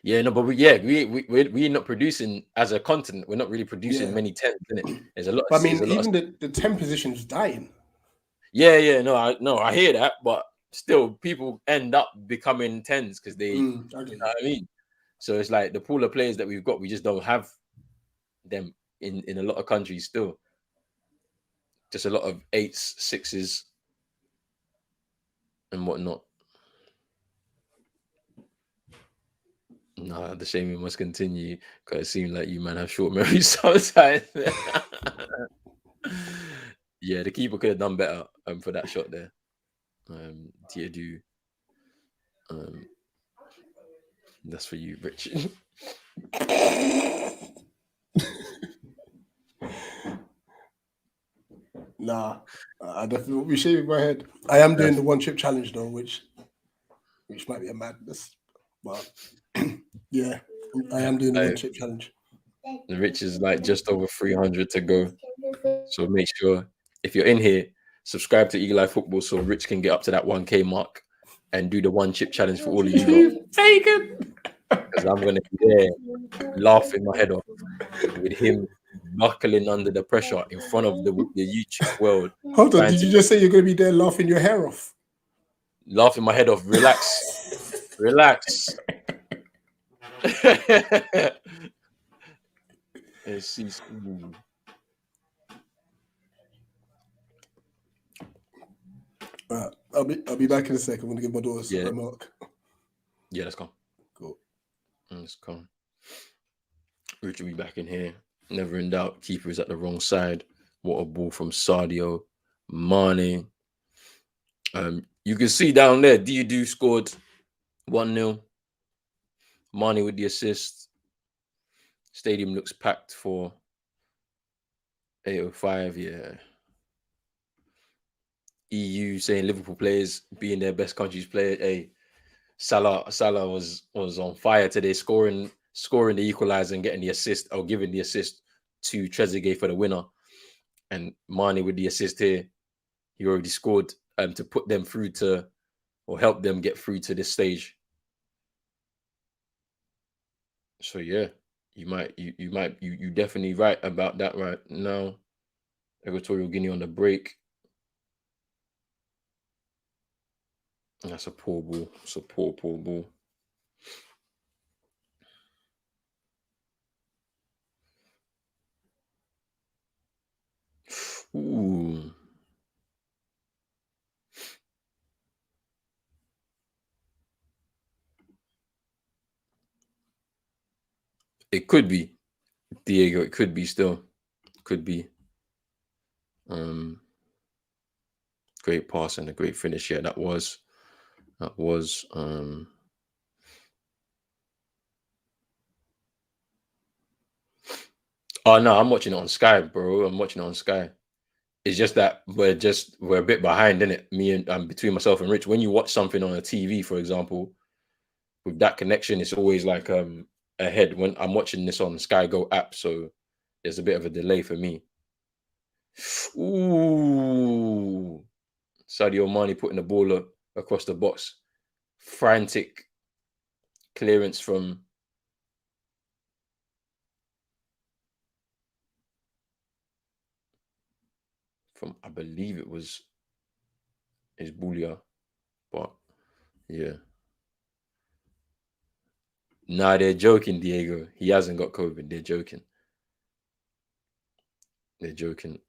Yeah, no, but we're not producing as a continent. We're not really producing many 10s, isn't it? There's a lot. But I mean, even the 10 position is dying. Yeah, no, I hear that, but still, people end up becoming 10s because they, you know what I mean. So it's like the pool of players that we've got, we just don't have them in a lot of countries still. Just a lot of 8s, 6s, and whatnot. Nah, the shaming must continue because it seems like you man have short memories sometimes. Yeah, the keeper could have done better for that shot there. Diadu. That's for you, Rich. Nah, I definitely won't be shaving my head. I am doing the 1 chip challenge though, which might be a madness, but yeah, I am doing the 1 chip challenge. The Rich is like just over 300 to go, so make sure if you're in here, subscribe to Eagle Eye Football so Rich can get up to that 1K mark and do the 1 chip challenge for all of you. Because I'm gonna be there laughing my head off with him buckling under the pressure in front of the YouTube world. Hold on, did you just say you're going to be there laughing your hair off? Laughing my head off. Relax. Relax. Let's see. I'll be back in a second. I'm going to give my daughter some milk. Yeah, let's go. Cool. Let's go. Rich will be back in here. Never in doubt. Keeper is at the wrong side. What a ball from Sadio Mane. You can see down there, Diadu scored 1-0. Mane with the assist. Stadium looks packed for 8:05. Yeah. EU saying Liverpool players being their best country's player. Hey, Salah was on fire today, scoring the equaliser and getting the assist or giving the assist to Trezeguet for the winner. And Mane with the assist here, he already scored to put them through to, or help them get through to this stage. So yeah, you definitely right about that right now. Equatorial Guinea on the break. That's a poor ball. It's a poor ball. Ooh. It could be Diego. It could be still. Could be. Great pass and a great finish. Yeah, that was. Oh no, I'm watching it on Sky, bro. I'm watching it on Sky. It's just that we're a bit behind, isn't it? Me and between myself and Rich. When you watch something on a TV, for example, with that connection, it's always like ahead. When I'm watching this on Sky Go app, so there's a bit of a delay for me. Ooh, Sadio Mane putting the ball up across the box. Frantic clearance from I believe it was Bulia, but yeah. Nah, they're joking, Diego. He hasn't got COVID. They're joking. They're joking.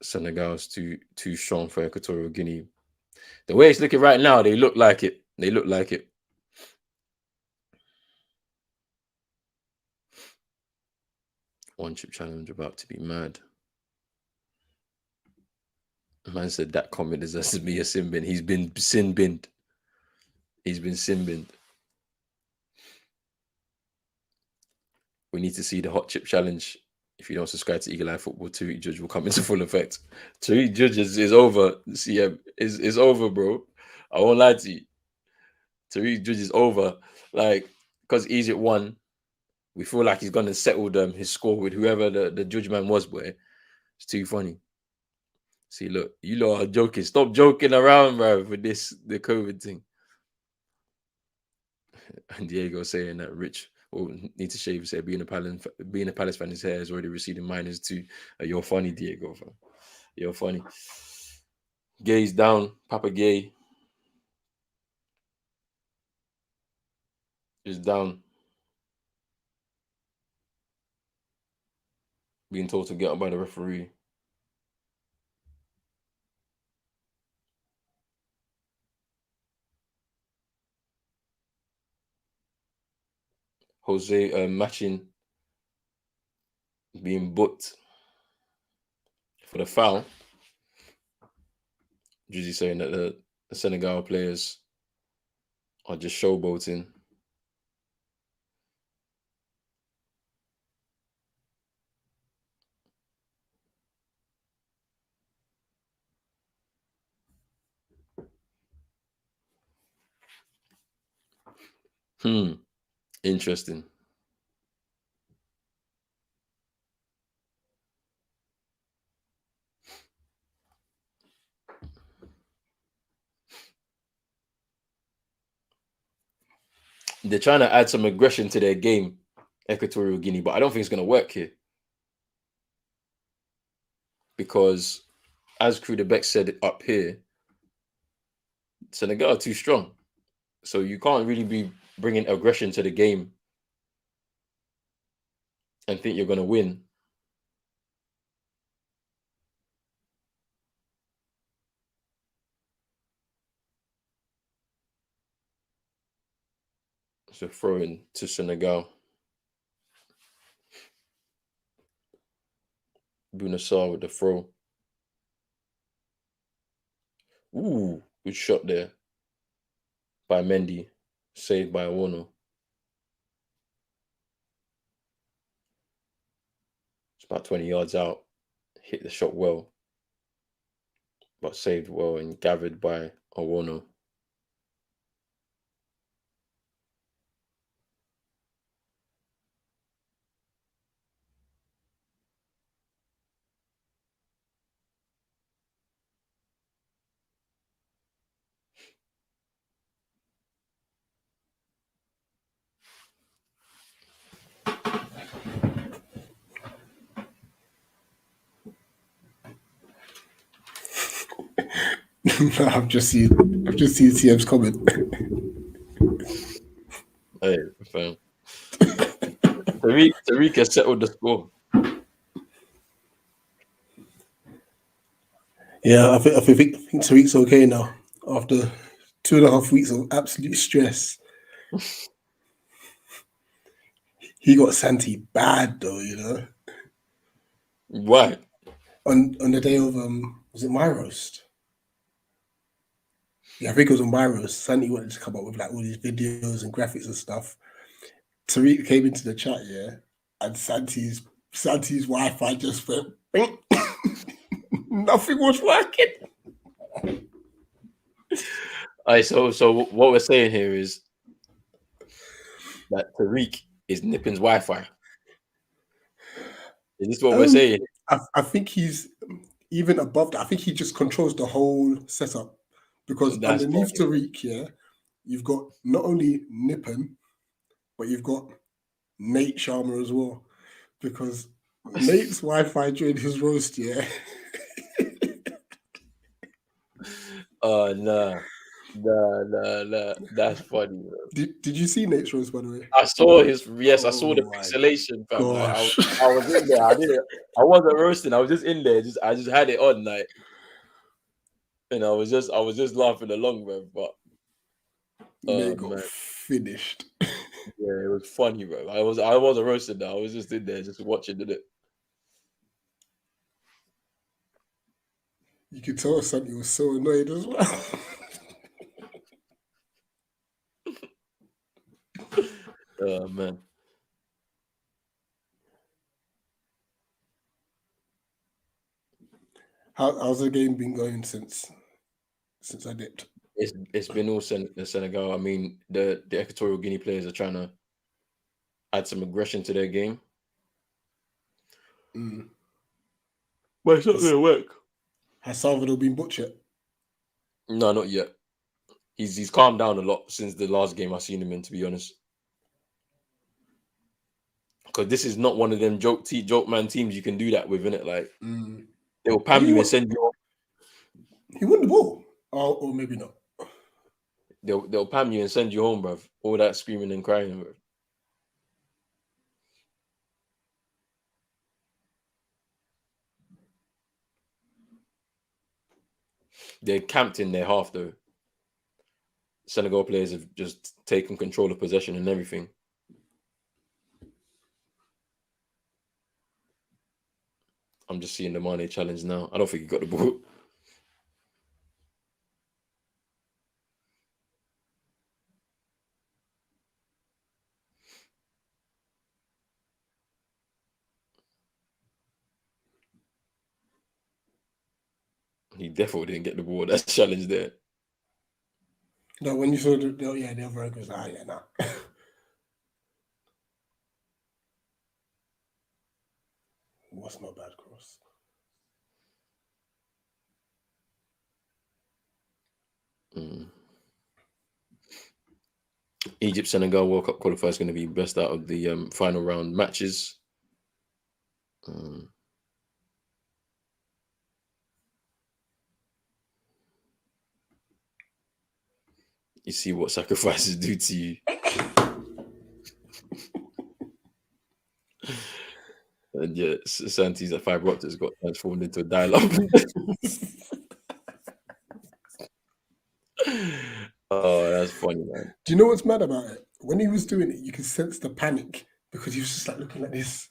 Senegal's too strong for Equatorial Guinea. The way it's looking right now, they look like it. They look like it. One chip challenge about to be mad. Man said that comment is to be a sin bin. He's been sin binned. He's been sin binned. We need to see the hot chip challenge. If you don't subscribe to Eagle Eye Football, Tariq Judge will come into full effect. Tariq Judge is over. CM is over, bro. I won't lie to you. Tariq Judge is over. Like, because Egypt won, we feel like he's gonna settle his score with whoever the judge man was, boy. It's too funny. See, look, you lot are joking. Stop joking around, bro, with the COVID thing. And Diego saying that Rich will need to shave his hair. Being a Palace fan, his hair is already receding. Mine is too. You're funny, Diego. Fam. You're funny. Gay's down. Papa Gay is down. Being told to get up by the referee. Jose matching being booked for the foul. Juicy saying that the Senegal players are just showboating. Interesting. They're trying to add some aggression to their game, Equatorial Guinea, but I don't think it's going to work here. Because, as Krudebeck said up here, Senegal are too strong. So you can't really be bringing aggression to the game and think you're going to win. So throw in to Senegal. Bunassar with the throw. Ooh, good shot there by Mendy. Saved by Awono. It's about 20 yards out. Hit the shot well. But saved well and gathered by Awono. I've just seen CM's comment. Hey, fam. Tariq has settled the score. Yeah, I think Tariq's okay now after 2.5 weeks of absolute stress. He got Santi bad though, you know. Why? On the day of was it my roast? Yeah, I think it was on my roast. Santi wanted to come up with like all these videos and graphics and stuff. Tariq came into the chat, yeah, and Santi's Wi-Fi just went. Nothing was working. Alright, so what we're saying here is that Tariq is Nippin's Wi-Fi. Is this what we're saying? I think he's even above that. I think he just controls the whole setup because That's underneath funny. Tariq, yeah, you've got not only Nippon, but you've got Nate Sharma as well. Because Nate's Wi-Fi during his roast, yeah. Oh nah. That's funny, bro. Did you see Nate's roast, by the way? I saw his I saw the Oh my pixelation, fam. Like, I gosh. was in there. I wasn't roasting. I was just in there. I just had it on, like, and I was just laughing along, bro. But Nate got man, finished. yeah, it was funny, bro. I wasn't roasting. I was just in there, just watching it. You could tell Santi was so annoyed as well. Oh man. How's the game been going since I dipped? It's been all Senegal. I mean, the Equatorial Guinea players are trying to add some aggression to their game, but it's not going to work. Has Salvador been booked yet? No, not yet. He's calmed down a lot since the last game I seen him in, to be honest. Because this is not one of them joke man teams you can do that with, innit? Like they'll pam you and send you. He won the ball, or maybe not. They'll pam you and send you home, bruv. All that screaming and crying, bruv. They're camped in their half though. Senegal players have just taken control of possession and everything. I'm just seeing the Mane challenge now. I don't think he got the ball. He definitely didn't get the ball. That's challenge there. No, when you saw the other angle was like, yeah, nah. What's not bad cross? Egypt Senegal World Cup qualifier is going to be best out of the final round matches. You see what sacrifices do to you. And yeah, Santi's at fiber optics got transformed into a dial-up. Oh, that's funny, man. Do you know what's mad about it? When he was doing it, you could sense the panic because he was just like looking like this.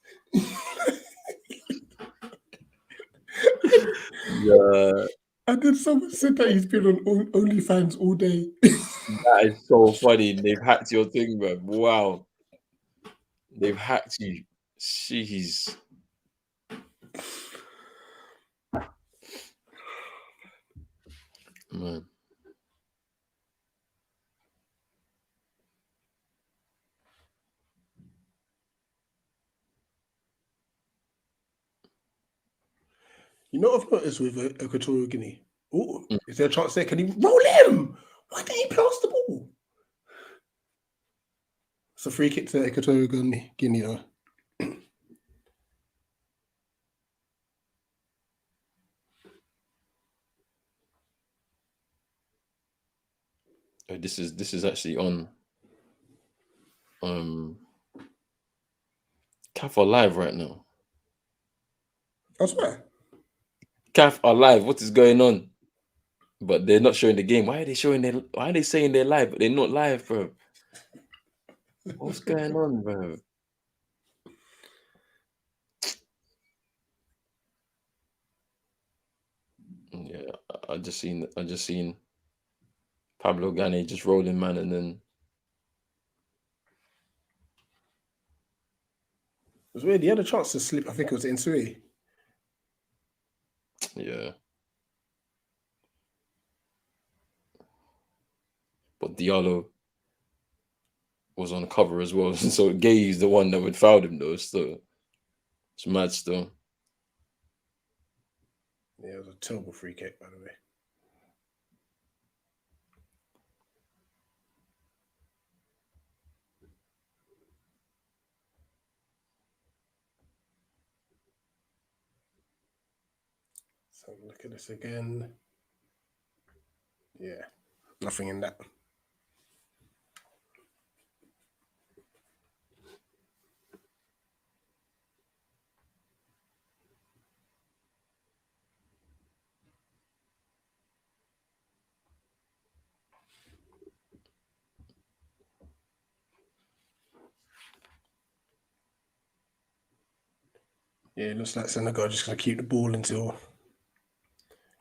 Yeah. And then someone said that he's been on OnlyFans all day. That is so funny. They've hacked your thing, bro. Wow. They've hacked you. Jeez. Man. You know what I've noticed with Equatorial Guinea? Oh, is there a chance there? Can he roll him? Why did he pass the ball? It's a free kick to Equatorial Guinea though. This is actually on CAF are live right now. I swear. CAF are live. What is going on? But they're not showing the game. Why are they saying they're live, but they're not live, bro? What's going on, bro? Yeah, I just seen Pablo Gane just rolling, man, and then It was weird. He had a chance to slip. I think it was Insui. yeah. But Diallo was on cover as well, so Gay's the one that would foul him though. So it's mad still. Yeah, it was a terrible free kick, by the way. So look at this again. Yeah, nothing in that. Yeah, it looks like Senegal just going to keep the ball until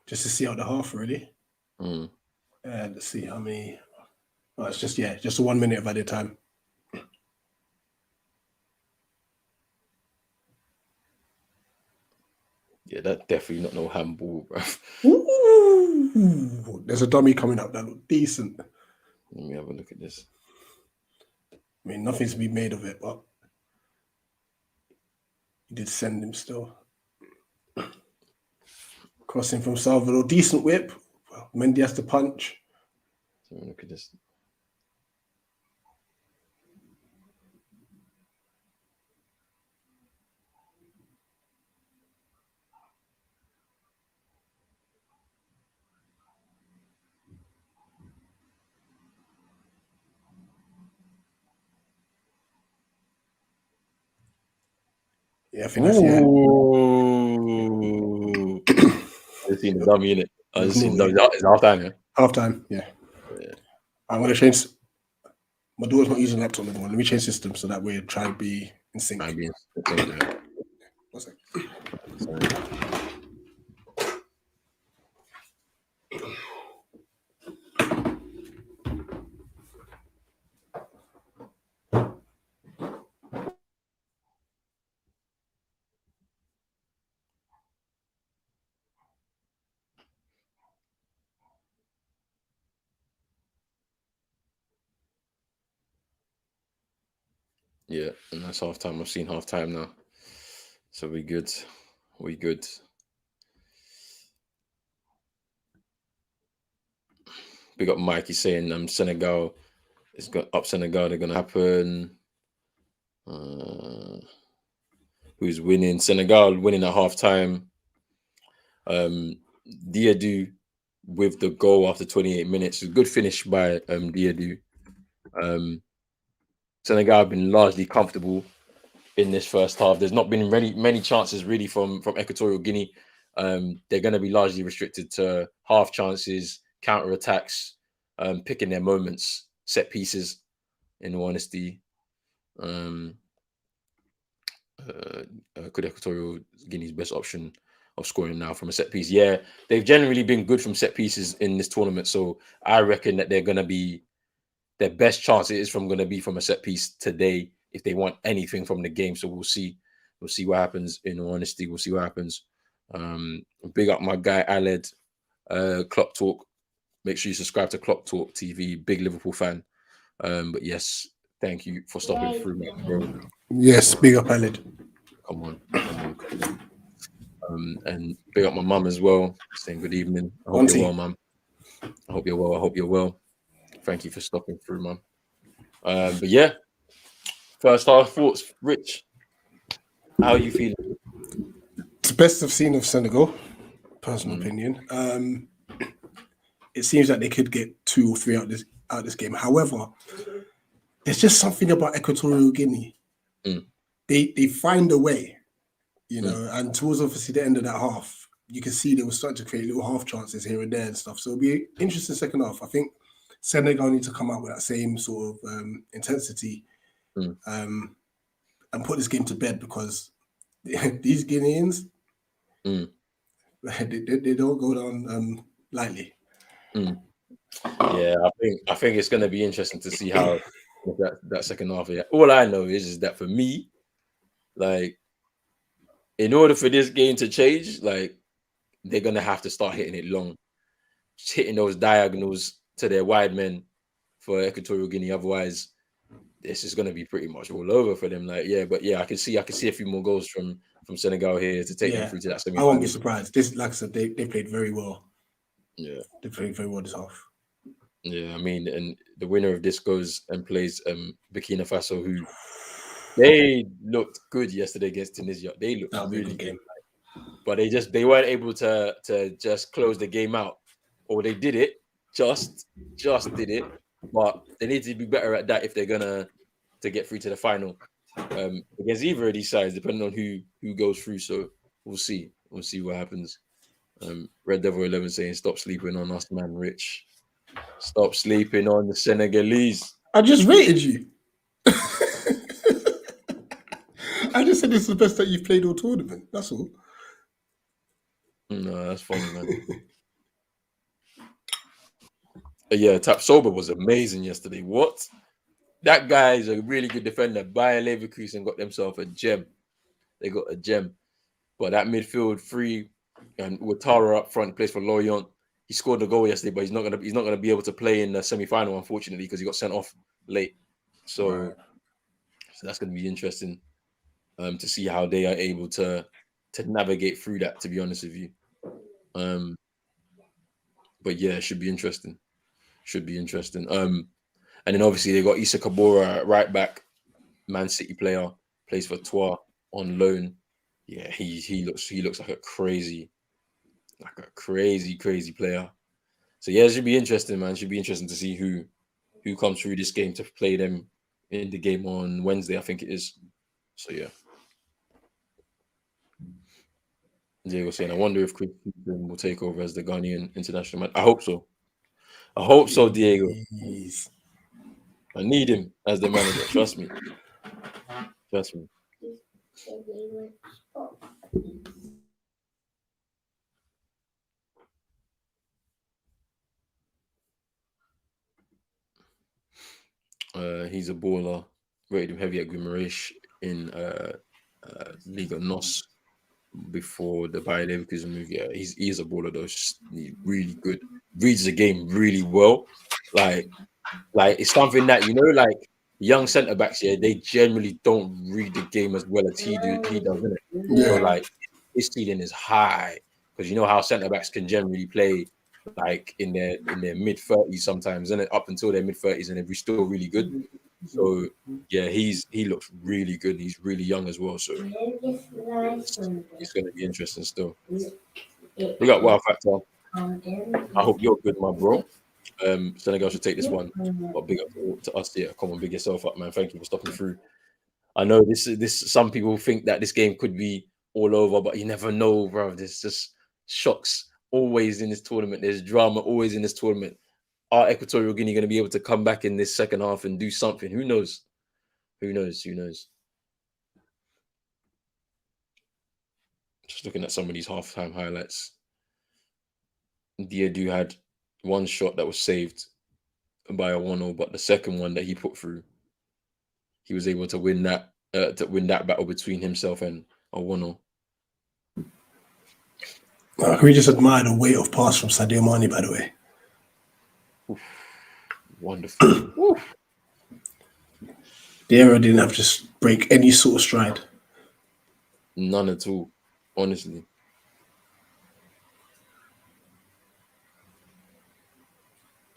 just to see out the half, really. And let's see how many. Oh, it's just a 1 minute of added time. Yeah, that's definitely not no handball, bro. Ooh, there's a dummy coming up that look decent. Let me have a look at this. I mean, nothing's to be made of it, but he did send him still. Crossing from Salvador, decent whip. Mendy has to punch. So look at this. Yeah, I think that's yeah. Ooh. I just seen the dummy in it. I just seen the dummy. It's half time, yeah. Half time, yeah. I'm gonna change. My daughter's not using laptop anymore. Let me change system so that way try and be in sync. I'll be in sync, yeah. One sec. Sorry. Yeah, and that's half time. I've seen half time now. So we good. We good. Big up Mike. He's saying Senegal is got up Senegal, they're gonna happen. Who's winning? Senegal winning at half time. Diadou with the goal after 28 minutes. A good finish by Diadou. Senegal have been largely comfortable in this first half. There's not been many chances really from Equatorial Guinea. They're going to be largely restricted to half chances, counter attacks, picking their moments, set pieces. In all honesty, could Equatorial Guinea's best option of scoring now from a set piece? Yeah, they've generally been good from set pieces in this tournament, so I reckon that they're going to be their best chance is going to be from a set piece today if they want anything from the game. So we'll see what happens. In all honesty, we'll see what happens. Big up my guy Aled, Klopp Talk. Make sure you subscribe to Klopp Talk TV. Big Liverpool fan. But yes, thank you for stopping through, man, bro. Yes, big up Aled. Come on. And big up my mum as well. Saying good evening. I hope you're well, mum. I hope you're well. Thank you for stopping through, mum. But yeah, first half thoughts, Rich. How are you feeling? It's the best I've seen of Senegal, personal opinion. It seems like they could get 2 or 3 out this game. However, there's just something about Equatorial Guinea. They find a way, you know, and towards obviously the end of that half, you can see they were starting to create little half chances here and there and stuff. So it'll be an interesting second half. I think Senegal need to come out with that same sort of intensity and put this game to bed, because these Guineans, they don't go down lightly. Yeah, I think it's going to be interesting to see how that second half. Yeah, all I know is that for me, like, in order for this game to change, like, they're going to have to start hitting it long, just hitting those diagonals to their wide men for Equatorial Guinea. Otherwise, this is going to be pretty much all over for them. Like, yeah, but yeah, I can see a few more goals from Senegal here to take them through to that semi. I won't be surprised. This, like I said, they played very well. Yeah, they played very well this half. Yeah, I mean, and the winner of this goes and plays Burkina Faso, who they looked good yesterday against Tunisia. They looked really good, but they weren't able to just close the game out, or they did it, just did it, but they need to be better at that if they're gonna to get through to the final against either of these sides, depending on who goes through. So we'll see what happens. Red Devil 11 saying, "Stop sleeping on us, man, Rich. Stop sleeping on the Senegalese." I just rated you. I just said this is the best that you've played all tournament. That's all. No, that's funny, man. Yeah, Tap Sober was amazing yesterday. What? That guy is a really good defender. Bayer Leverkusen got themselves a gem. They got a gem. But that midfield three, and Ouattara up front, plays for Lorient. He scored the goal yesterday, but he's not gonna be able to play in the semi-final, unfortunately, because he got sent off late. So that's gonna be interesting to see how they are able to navigate through that, to be honest with you. But yeah, it should be interesting. And then obviously they got Issa Kabora right back, Man City player, plays for Troyes on loan. Yeah, he looks like a crazy player. So yeah, it should be interesting, man. It should be interesting to see who comes through this game to play them in the game on Wednesday, I think it is. So yeah. Diego saying, I wonder if Chris will take over as the Ghanaian international man. I hope so. I hope so, Diego. Jeez. I need him as the manager. Trust me. He's a baller. Rated him heavy at Guimaraes in Liga NOS before the Bayer Leverkusen move. Yeah, he's a baller though. He's really good. Reads the game really well. Like it's something that like young centre backs. Yeah, they generally don't read the game as well as he does, isn't it? Yeah. So like his ceiling is high because you know how centre backs can generally play like in their mid-30s sometimes, and up until their mid-30s, and they're still really good. So yeah, he looks really good. He's really young as well, so it's going to be interesting still. We got Wow Factor. I hope you're good, my bro. Senegal should take this one, but big up to us here. Come on, big yourself up, man. Thank you for stopping through. I know this. Some people think that this game could be all over, but you never know, bro. There's just shocks always in this tournament. There's drama always in this tournament. Are Equatorial Guinea going to be able to come back in this second half and do something? Who knows? Who knows? Just looking at some of these halftime highlights. Diadu had one shot that was saved by a 1-0, but the second one that he put through, he was able to win that battle between himself and a 1-0. Can we just admire the weight of pass from Sadio Mane, by the way? Oof. Wonderful. Oof. The era didn't have to just break any sort of stride. None at all, honestly.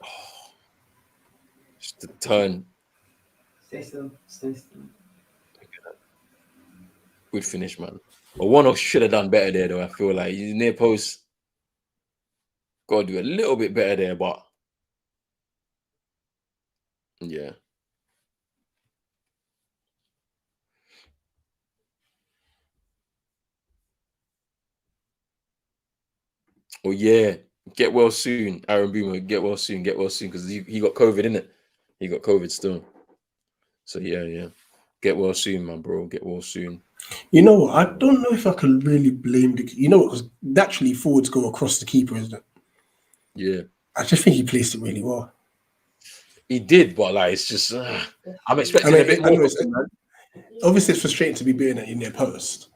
Oh, just the turn. Stay still. Good finish, man. But 1-0 should have done better there, though. I feel like he's near post. Got to do a little bit better there, but yeah. Oh yeah, get well soon, Aaron Boomer. Get well soon, because he got COVID, innit? He got COVID still. So yeah. Get well soon, man, bro. Get well soon. You know what? I don't know if I can really blame the. You know what? Because naturally forwards go across the keeper, isn't it? Yeah. I just think he placed it really well. He did, but like it's just I'm expecting a bit more. Obviously, it's frustrating to be beating it in their post.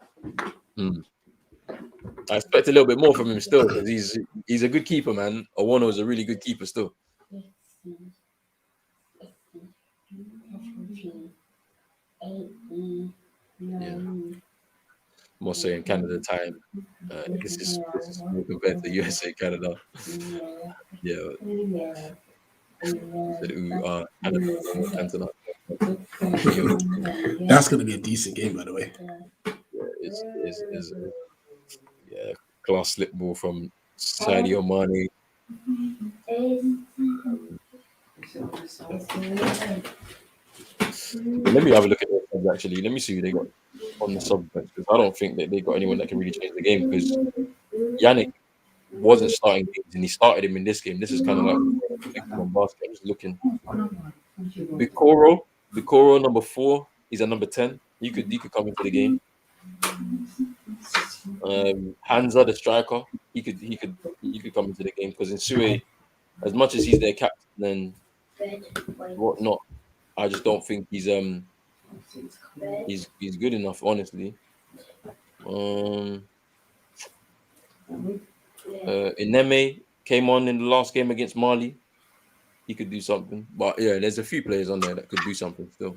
I expect a little bit more from him still because he's a good keeper, man. Owono is a really good keeper still. Yeah. More saying Canada time. This is more compared to USA Canada. Yeah. That's going to be a decent game, by the way. Yeah, class slip ball from Sadio Mane. Let me have a look at their subs actually. Let me see who they got on the sub bench because I don't think that they got anyone that can really change the game because Yannick wasn't starting games and he started him in this game. This is kind of like on basket. I'm just looking. Bikoro number 4. He's a number 10. He could come into the game. Hansa, the striker, he could come into the game because in Sue, as much as he's their captain and whatnot, I just don't think he's good enough, honestly. Ineme came on in the last game against Mali. He could do something, but yeah, there's a few players on there that could do something still.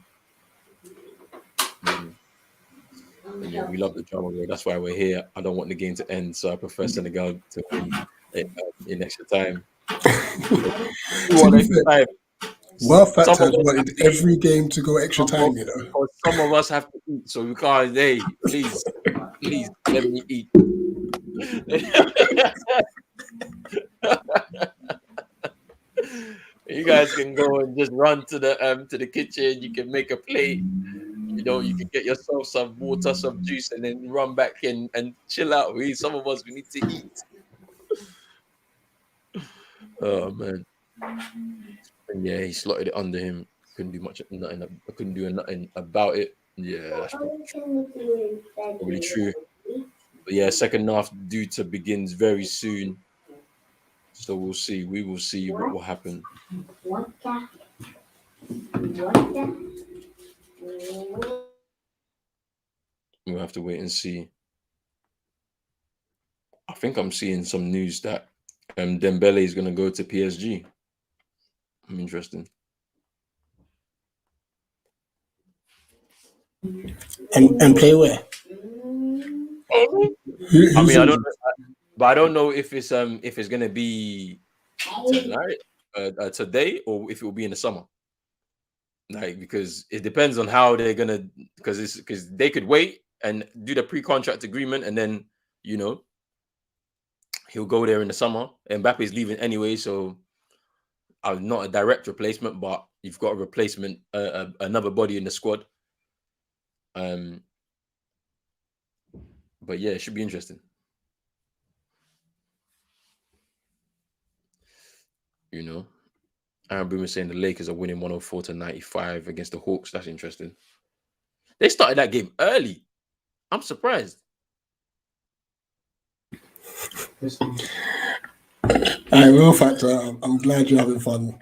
And yeah, we love the drama, bro. That's why we're here. I don't want the game to end, so I prefer Senegal to win in extra time. We To want be extra fair, time. Wow Some Factor of has us have wanted to eat. every game to go extra time, you know. Some of us have to eat, so we can't. Hey, please, let me eat. You guys can go and just run to the kitchen. You can make a plate. You know, you can get yourself some water, some juice, and then run back in and chill out. Some of us, we need to eat. Oh man, and yeah, he slotted it under him. Couldn't do much, nothing. I couldn't do nothing about it. Yeah, that's probably true. But yeah, second half due to begins very soon. So we'll see. We will see what will happen. We'll have to wait and see. I think I'm seeing some news that Dembele is going to go to PSG. I'm interested. And play where? I Who's mean, I don't in? know, but I don't know if it's going to be tonight, today, or if it will be in the summer. Like, because it depends on how they're gonna, because they could wait and do the pre-contract agreement, and then you know he'll go there in the summer. Mbappe's leaving anyway, so I'm not a direct replacement, but you've got a replacement, another body in the squad. Um, but yeah, it should be interesting. You know, Aaron Boomer saying the Lakers are winning 104-95 against the Hawks. That's interesting. They started that game early. I'm surprised. Real Factor. I'm glad you're having fun.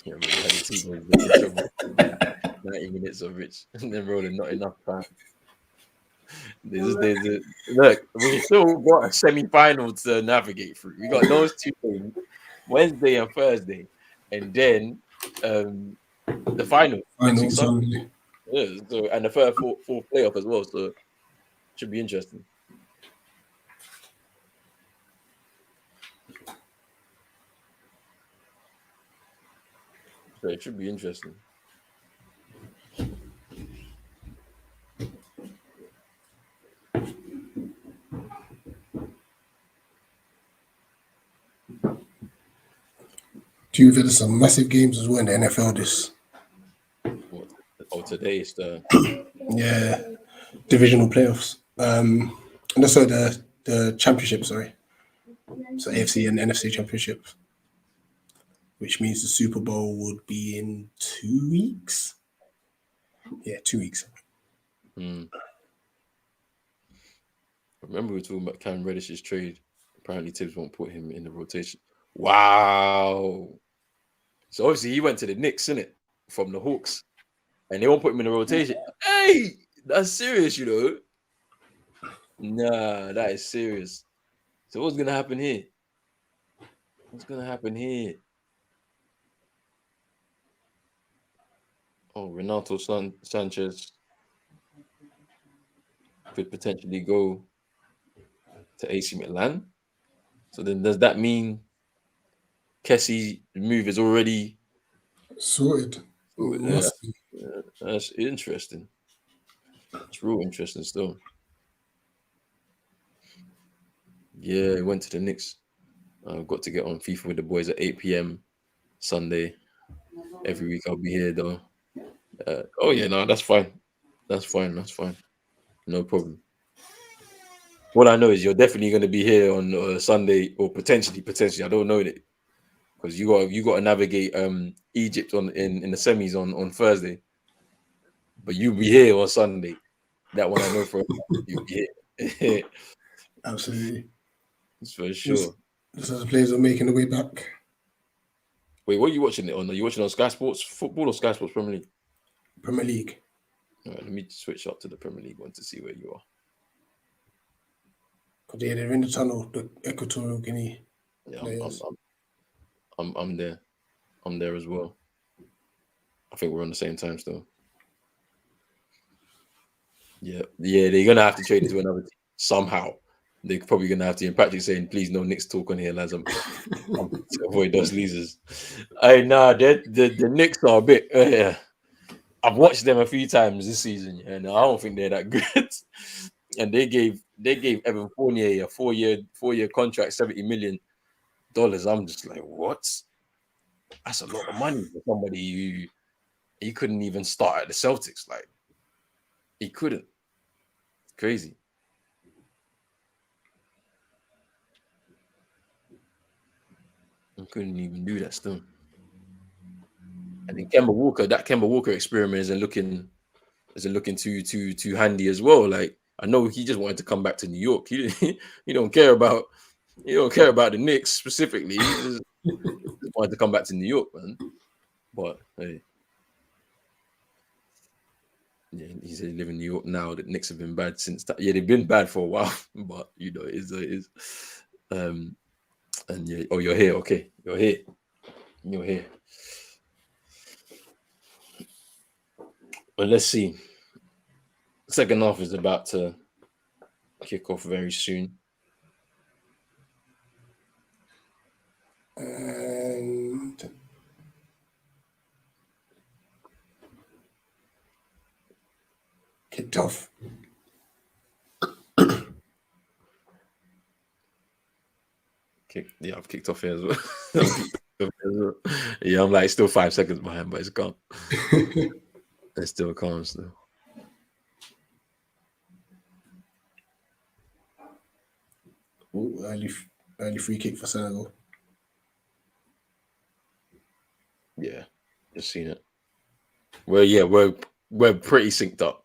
Yeah, but yeah, the team was in trouble. 90 minutes of Rich and then rolling not enough time. Look, we still got a semi-final to navigate through. We got those two things, Wednesday and Thursday, and then the final next week Finals Sunday. only. Yeah, so, and the third, fourth playoff as well. So should be interesting. So it should be interesting. Do you feel there's some massive games as well in the NFL this? Today is the divisional playoffs. And also the championship, sorry. So AFC and NFC championship, which means the Super Bowl would be in 2 weeks. Yeah, 2 weeks. I remember we were talking about Cam Reddish's trade. Apparently, Tibbs won't put him in the rotation. Wow. So obviously he went to the Knicks, innit? From the Hawks. And they won't put him in the rotation. Hey, that's serious, you know. Nah, that is serious. So what's gonna happen here? What's gonna happen here? Oh, Renato Sanchez could potentially go to AC Milan. So then does that mean Kessie move is already Sorted. yeah, Must be. that's interesting. It's real interesting still. Yeah, went to the Knicks. I've got to get on FIFA with the boys at 8 p.m. Sunday. Every week I'll be here though. Oh yeah, no, that's fine. That's fine. That's fine. No problem. What I know is you're definitely going to be here on Sunday, or potentially. I don't know it because you got to navigate Egypt in the semis on Thursday, but you'll be here on Sunday. That one I know for a fact you'll be here. Absolutely. It's for sure. Just as the players are making their way back. Wait, what are you watching it on? Are you watching on Sky Sports Football or Sky Sports Premier League? Premier League. All right, let me switch up to the Premier League one to see where you are. Because they're in the tunnel, the Equatorial Guinea. Yeah, players. I'm there. I'm there as well. I think we're on the same time still. Yeah, they're gonna have to trade it to another team somehow. They're probably gonna have to. And Patrick saying, "Please, no Knicks talk on here, lads. I'm to avoid those losers." The Knicks are a bit. I've watched them a few times this season, and I don't think they're that good. And they gave Evan Fournier a four-year contract, $70 million. I'm just like, what? That's a lot of money for somebody who he couldn't even start at the Celtics. Like, he couldn't. It's crazy. I couldn't even do that still. And then that Kemba Walker experiment isn't looking too handy as well. Like, I know he just wanted to come back to New York. He don't care about the Knicks specifically. He just wanted to come back to New York, man. But hey, yeah, he said he live in New York now. The Knicks have been bad since that. Yeah, they've been bad for a while, but it is. And yeah, oh, you're here. Okay, you're here. Well, let's see. Second half is about to kick off very soon. And kicked off. I've kicked off here as well. Yeah, I'm like still 5 seconds behind, but it's gone. It's still calm still. Ooh, early free kick for Senegal. Yeah, just seen it. Well, yeah, we're pretty synced up.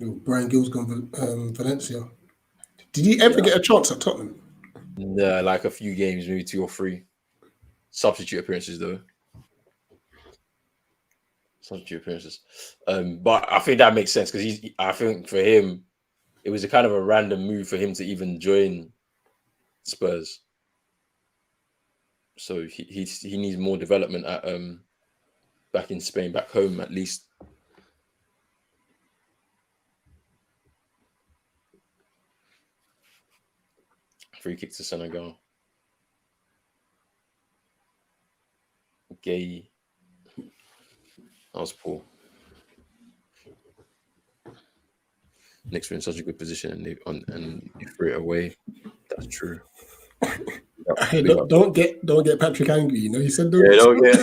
Ooh, Brian Gill's gone Valencia. Did he ever get a chance at Tottenham? No, like a few games, maybe 2 or 3 substitute appearances though. But I think that makes sense because I think for him, it was a kind of a random move for him to even join Spurs. So he needs more development at back in Spain, back home at least. Free kick to Senegal. Gay. That was poor. Knicks were in such a good position and they threw it away. That's true. Hey, don't get Patrick angry. You know, he said don't get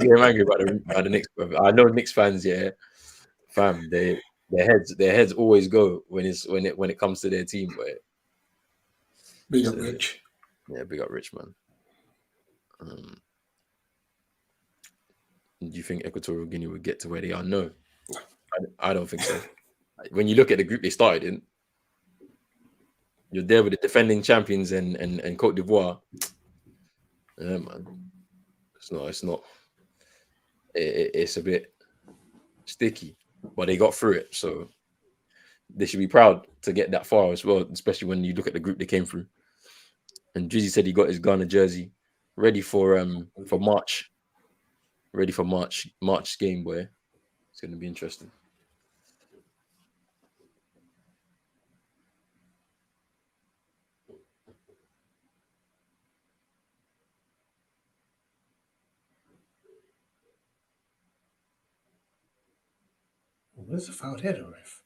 him angry about the Knicks. I know Knicks fans, yeah, fam. Their heads always go when it comes to their team. But big up Rich. Yeah, big up Rich, man. Do you think Equatorial Guinea would get to where they are? No, I don't think so. When you look at the group they started in, you're there with the defending champions and Côte d'Ivoire. Yeah, man. It's not. It's a bit sticky, but they got through it, so they should be proud to get that far as well. Especially when you look at the group they came through. And Drizzy said he got his Ghana jersey ready for March. Ready for March game, boy. It's going to be interesting. Where's the foul header, ref?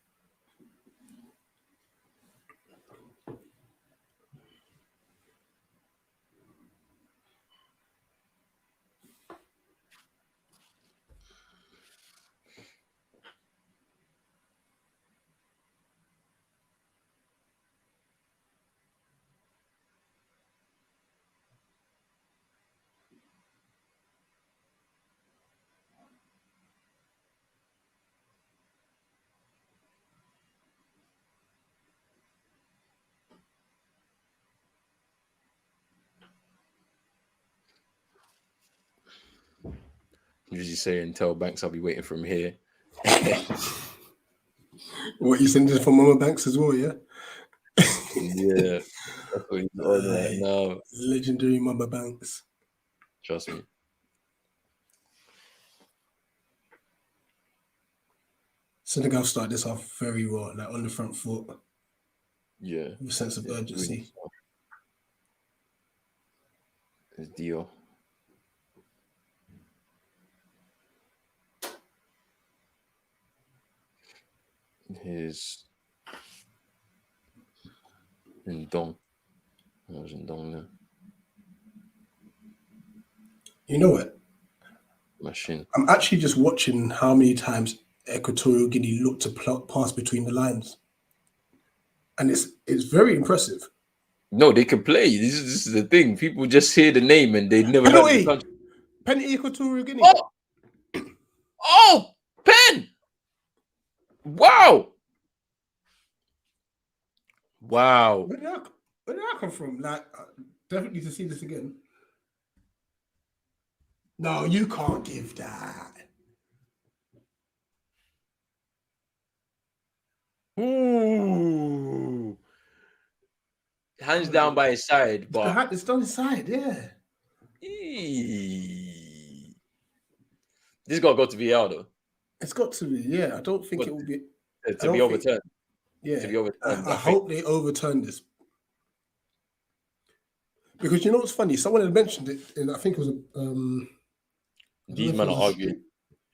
Usually saying, tell Banks I'll be waiting for him here. What, you sending for Mama Banks as well, yeah? Yeah, that's what he's on right now. Legendary Mama Banks. Trust me. Senegal started this off very well, like on the front foot, Yeah. with a sense of urgency. It's Dio. Here's Ndong. I was Ndong there. You know what? Machine. I'm actually just watching how many times Equatorial Guinea look to pass between the lines, and it's very impressive. No, they can play. This is the thing. People just hear the name and they never heard of the Penalty, country. penalty, Equatorial Guinea. Oh, pen! Wow! Wow! Where did that come from? Like, definitely to see this again. No, you can't give that. Ooh. Hands down by his side, but It's done his side, yeah. This got to go to VAR though. It's got to be, yeah. I don't think it will be To be overturned. Yeah, To be overturned. I hope they overturn this. Because you know what's funny? Someone had mentioned it, and I think it was These men are arguing.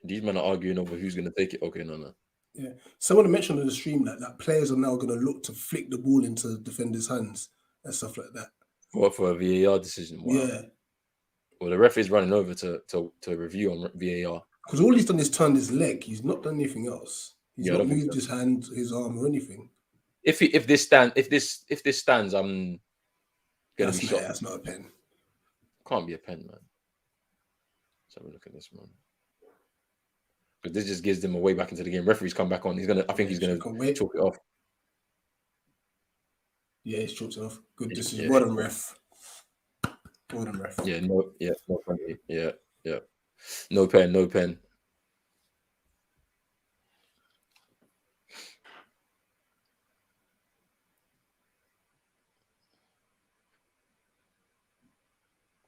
These men are arguing over who's going to take it. Okay, no. Yeah, someone had mentioned on the stream that players are now going to look to flick the ball into defenders' hands and stuff like that. For a VAR decision? Wow. Yeah. Well, the ref is running over to review on VAR. Because all he's done is turned his leg. He's not done anything else. He's not moved so. His hand, his arm, or anything. If this stands, I'm gonna be shocked. That's not a pen. Can't be a pen, man. Let's have a look at this, man. But this just gives them a way back into the game. Referees come back on. I think he's gonna chalk it off. Yeah, he's chalked it off. Good decision. Well done, ref. Well done, ref. Yeah, no penalty. Yeah. No pen.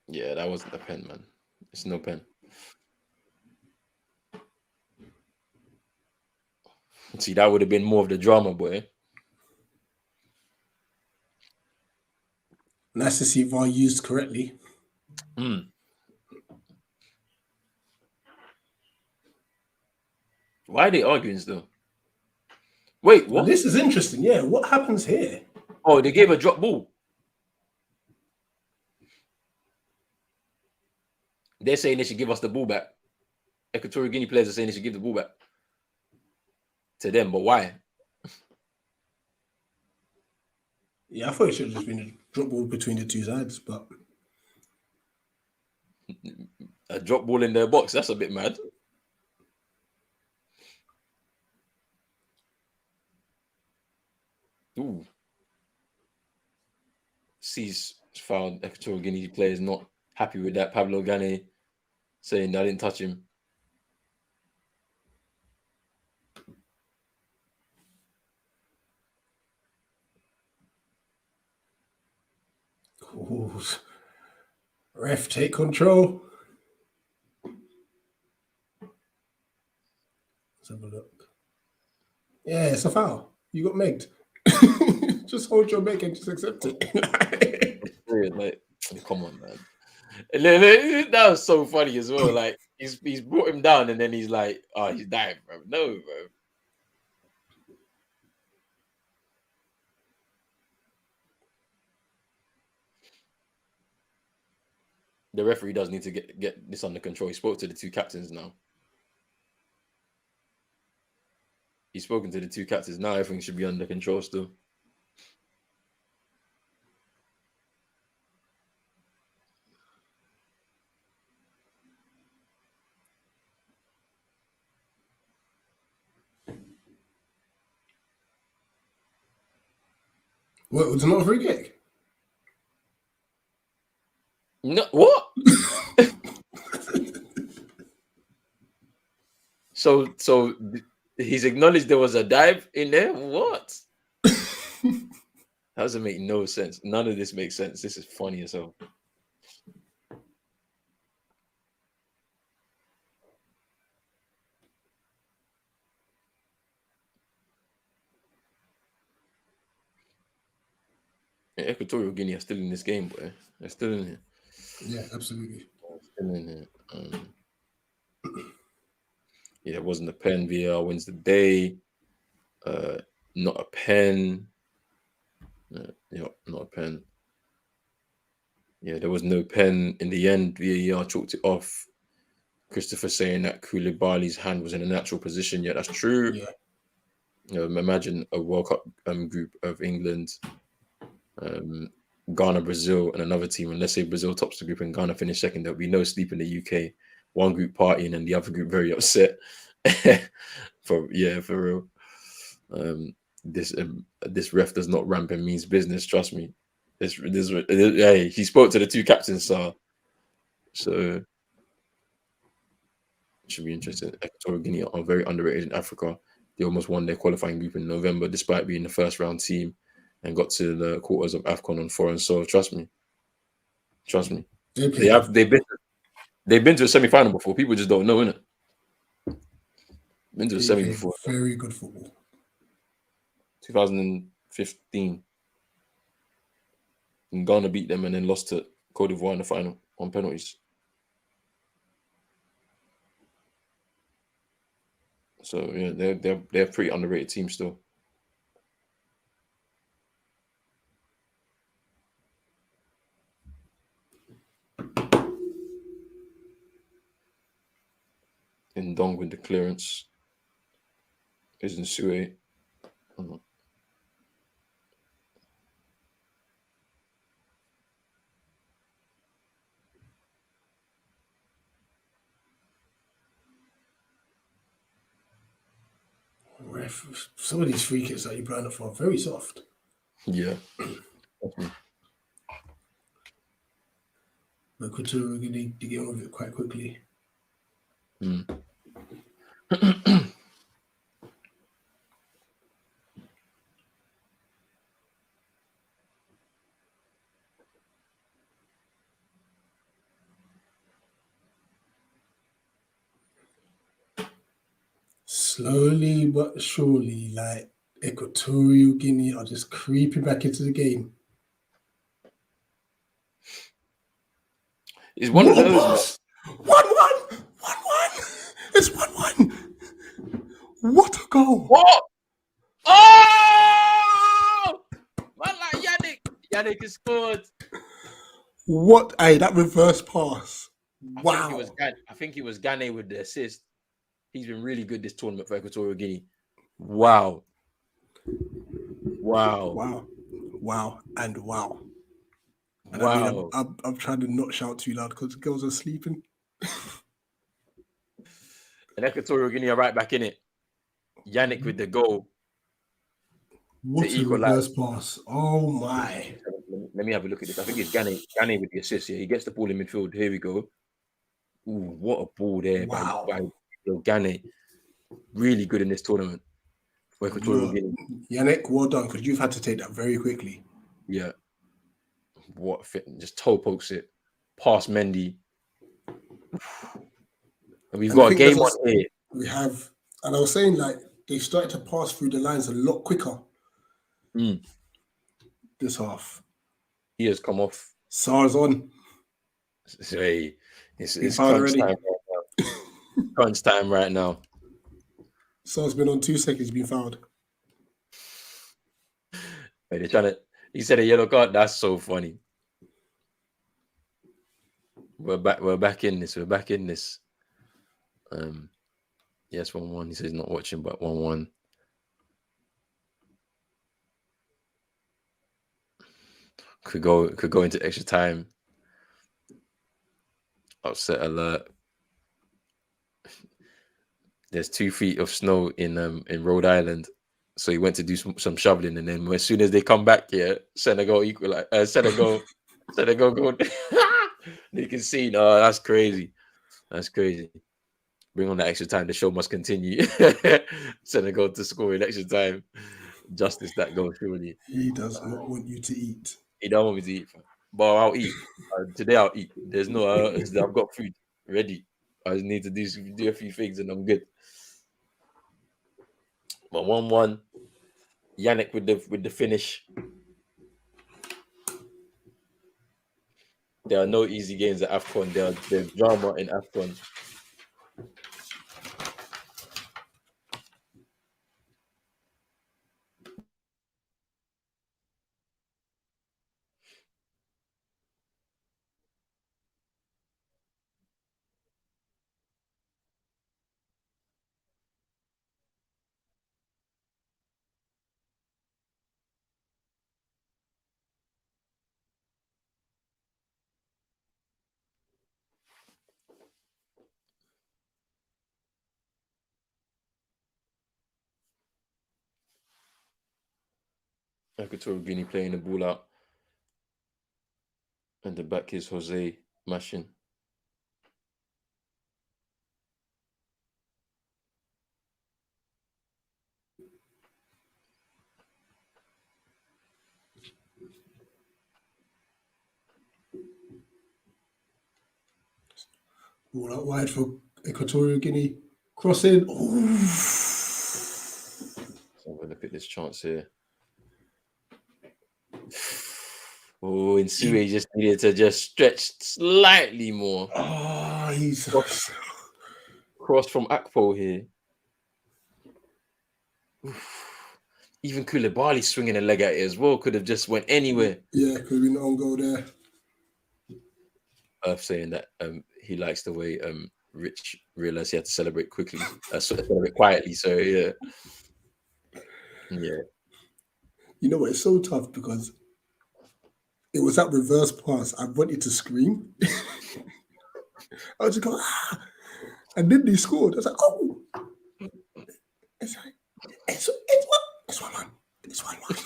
Yeah, that wasn't a pen, man. It's no pen. See, that would have been more of the drama, boy. Nice to see VAR used correctly. Why are they arguing still? Wait, what? Well, this is interesting. Yeah, what happens here? Oh, they gave a drop ball. They're saying they should give us the ball back. Equatorial Guinea players are saying they should give the ball back to them, but why? Yeah, I thought it should have just been a drop ball between the two sides, but a drop ball in their box, that's a bit mad. Ooh. Sees found Equatorial Guinea players not happy with that. Pablo Gane saying I didn't touch him. Ooh. Ref, take control. Let's have a look. Yeah, it's a foul. You got megged. Just hold your meg and just accept it. Like, come on, man. That was so funny as well. Like he's brought him down and then he's like, oh, he's dying, bro. No, bro. The referee does need to get this under control. He spoke to the two captains now. He's spoken to the two captains. Now everything should be under control still. What, was it not a free kick? No, what? So he's acknowledged there was a dive in there? What? That doesn't make no sense. None of this makes sense. This is funny as hell. Equatorial Guinea are still in this game, boy. They're still in here. Yeah, absolutely. Still in here. Yeah, it wasn't a pen. VAR wins the day. Not a pen. Yeah, not a pen. Yeah, there was no pen in the end. VAR chalked it off. Christopher saying that Koulibaly's hand was in a natural position. Yeah, that's true. Yeah. Imagine a World Cup group of England, Ghana, Brazil, and another team. And let's say Brazil tops the group and Ghana finish second. There'll be no sleep in the UK. One group partying and the other group very upset. for real. This ref does not ramp and means business. Trust me. Hey, he spoke to the two captains, so it should be interesting. Equatorial Guinea are very underrated in Africa. They almost won their qualifying group in November, despite being the first round team, and got to the quarters of Afcon on foreign soil. Trust me. They've been to a semi-final before. People just don't know, innit? Been to a semi before. Very good football. 2015. And Ghana beat them and then lost to Cote d'Ivoire in the final on penalties. So yeah, they're a pretty underrated team still. In Dong with the clearance. Is in Sue. Some of these free kicks that you brand up for are very soft. Yeah. But Equatorial Guinea to get on with it quite quickly. Slowly but surely, like Equatorial Guinea are just creeping back into the game. It's one of those. 1-1! 1-1! It's 1-1! What a goal! What? Oh! Man, like Yannick has scored. What? Hey, that reverse pass. Wow. I think it was Gane with the assist. He's been really good this tournament for Equatorial Guinea. Wow. And wow. And I mean, I'm trying to not shout too loud because the girls are sleeping. And Equatorial Guinea are right back in it. Yannick with the goal. What a reverse pass. Oh my. Let me have a look at this. I think it's Gane with the assist here. He gets the ball in midfield. Here we go. Ooh, what a ball there by Gane. Really good in this tournament for Equatorial Guinea. Yannick, well done, because you've had to take that very quickly. Yeah. What fit? Just toe pokes it. Past Mendy. And we've got a game on here. We have, and I was saying, like, they started to pass through the lines a lot quicker this half. He has come off. SAR's on. Hey, it's crunch time right now. Crunch time right now. SAR's been on 2 seconds, been fouled. Hey, they're trying to. He said a yellow card. That's so funny. We're back in this. Yes, 1-1. He says not watching, but 1-1. Could go into extra time. Upset alert. There's 2 feet of snow in Rhode Island, so he went to do some shoveling, and then as soon as they come back here, Senegal equalize. Senegal go. You can see, no, that's crazy. Bring on that extra time. The show must continue. Senegal to score in extra time. Justice that goal, surely. He does not want you to eat. He don't want me to eat, but I'll eat. Today I'll eat. There's no. I've got food ready. I just need to do a few things, and I'm good. But 1-1. Yannick with the finish. There are no easy games at Afcon. There's drama in Afcon. Equatorial Guinea playing the ball out. And the back is Jose mashing. All out wide for Equatorial Guinea. Crossing. Ooh. So I'm going to look at this chance here. Oh, and Sue just needed to just stretch slightly more. Oh, he's Cross from Akpo here. Even Koulibaly swinging a leg at it as well. Could have just went anywhere. Yeah, could have been on goal there. Saying that he likes the way Rich realized he had to celebrate quickly, celebrate quietly. So yeah. You know what? It's so tough because it was that reverse pass. I wanted to scream. I was just going, ah! And then they scored. I was like, oh, it's like, it's what? It's 1-1. It's 1-1.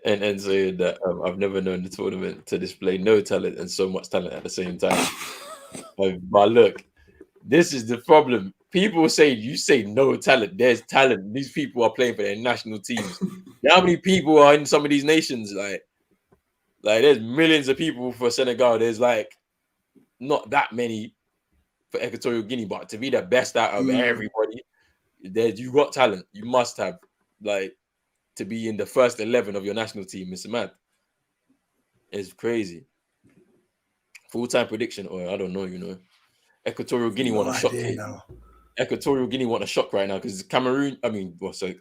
and saying that I've never known the tournament to display no talent and so much talent at the same time. But look, this is the problem. People say you say no talent. There's talent. These people are playing for their national teams. How many people are in some of these nations? Like there's millions of people for Senegal. There's like not that many for Equatorial Guinea, but to be the best out of everybody, you got talent. You must have to be in the first 11 of your national team. It's mad. It's crazy. Full-time prediction, or I don't know. Equatorial Guinea want a shock. Equatorial Guinea want a shock right now because Cameroon. I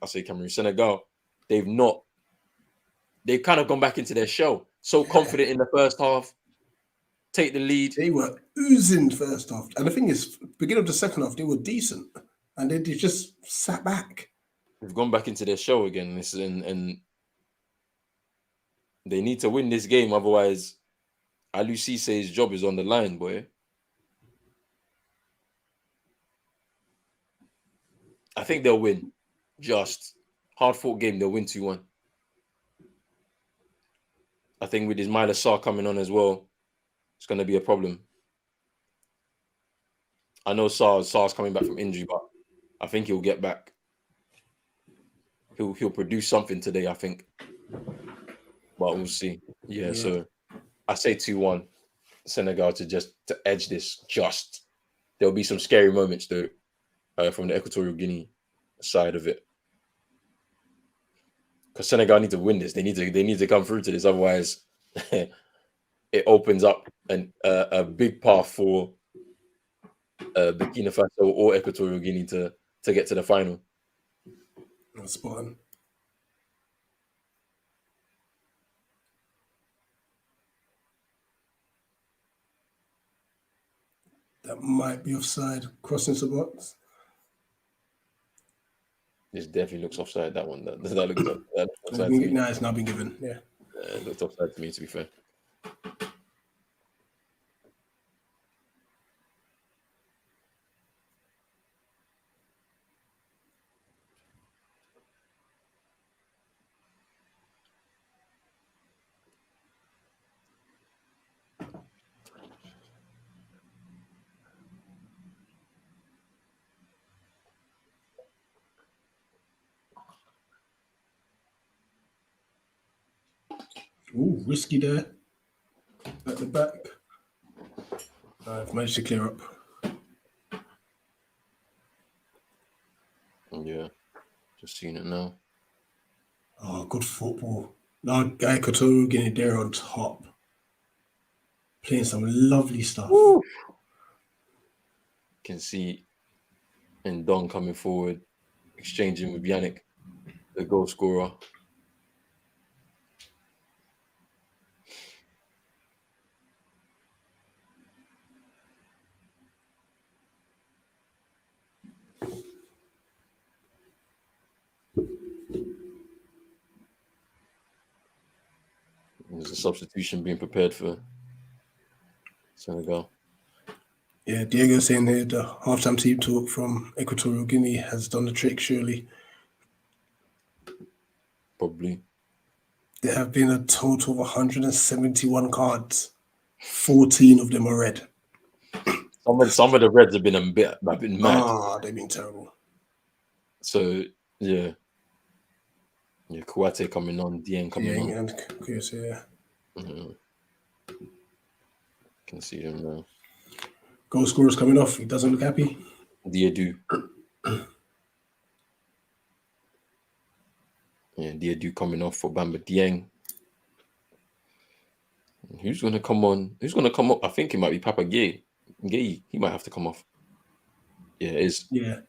say Cameroon, Senegal. They've kind of gone back into their shell. So confident in the first half. Take the lead. They were oozing first half. And the thing is, beginning of the second half, they were decent. And then they just sat back. They've gone back into their show again. And they need to win this game. Otherwise, Aliou Cissé's job is on the line, boy. I think they'll win. Just hard-fought game, they'll win 2-1. I think with Ismaila Sarr coming on as well, it's going to be a problem. I know Sarr's coming back from injury, but I think he'll get back. He'll produce something today, I think. But we'll see. Yeah. So I say 2-1 Senegal to edge this. There'll be some scary moments though from the Equatorial Guinea side of it. Because Senegal need to win this. They need to come through to this. Otherwise, it opens up a big path for Burkina Faso or Equatorial Guinea to get to the final. That's spot on. That might be offside. Crossing the box. This definitely looks offside. That one. That looks offside. No, it's not been given. Yeah. It looks offside to me, to be fair. Ooh, risky there. At the back. I've managed to clear up. Yeah. Just seeing it now. Oh, good football. Now, Equatorial Guinea, they're on top. Playing some lovely stuff. Woo. Can see and Don coming forward, exchanging with Yannick, the goal scorer. There's a substitution being prepared for Senegal. Yeah, Diego saying here the halftime team talk from Equatorial Guinea has done the trick, surely. Probably. There have been a total of 171 cards. 14 of them are red. Some of the Reds have been mad. They've been terrible. So yeah, Kouate coming on, Dieng coming on. And yeah. Can see him now. Goal scorer's coming off. He doesn't look happy. Diédou. Yeah, Diédou coming off for Bamba Dieng. Who's going to come on? Who's going to come up? I think it might be Papa Gay. He might have to come off. Yeah, it is. Yeah.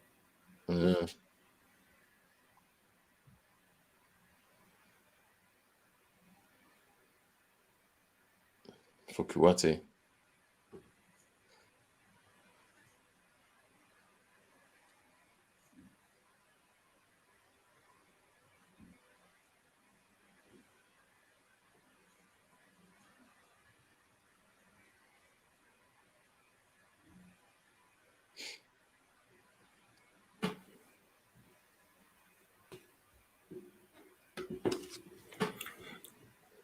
For Kouate.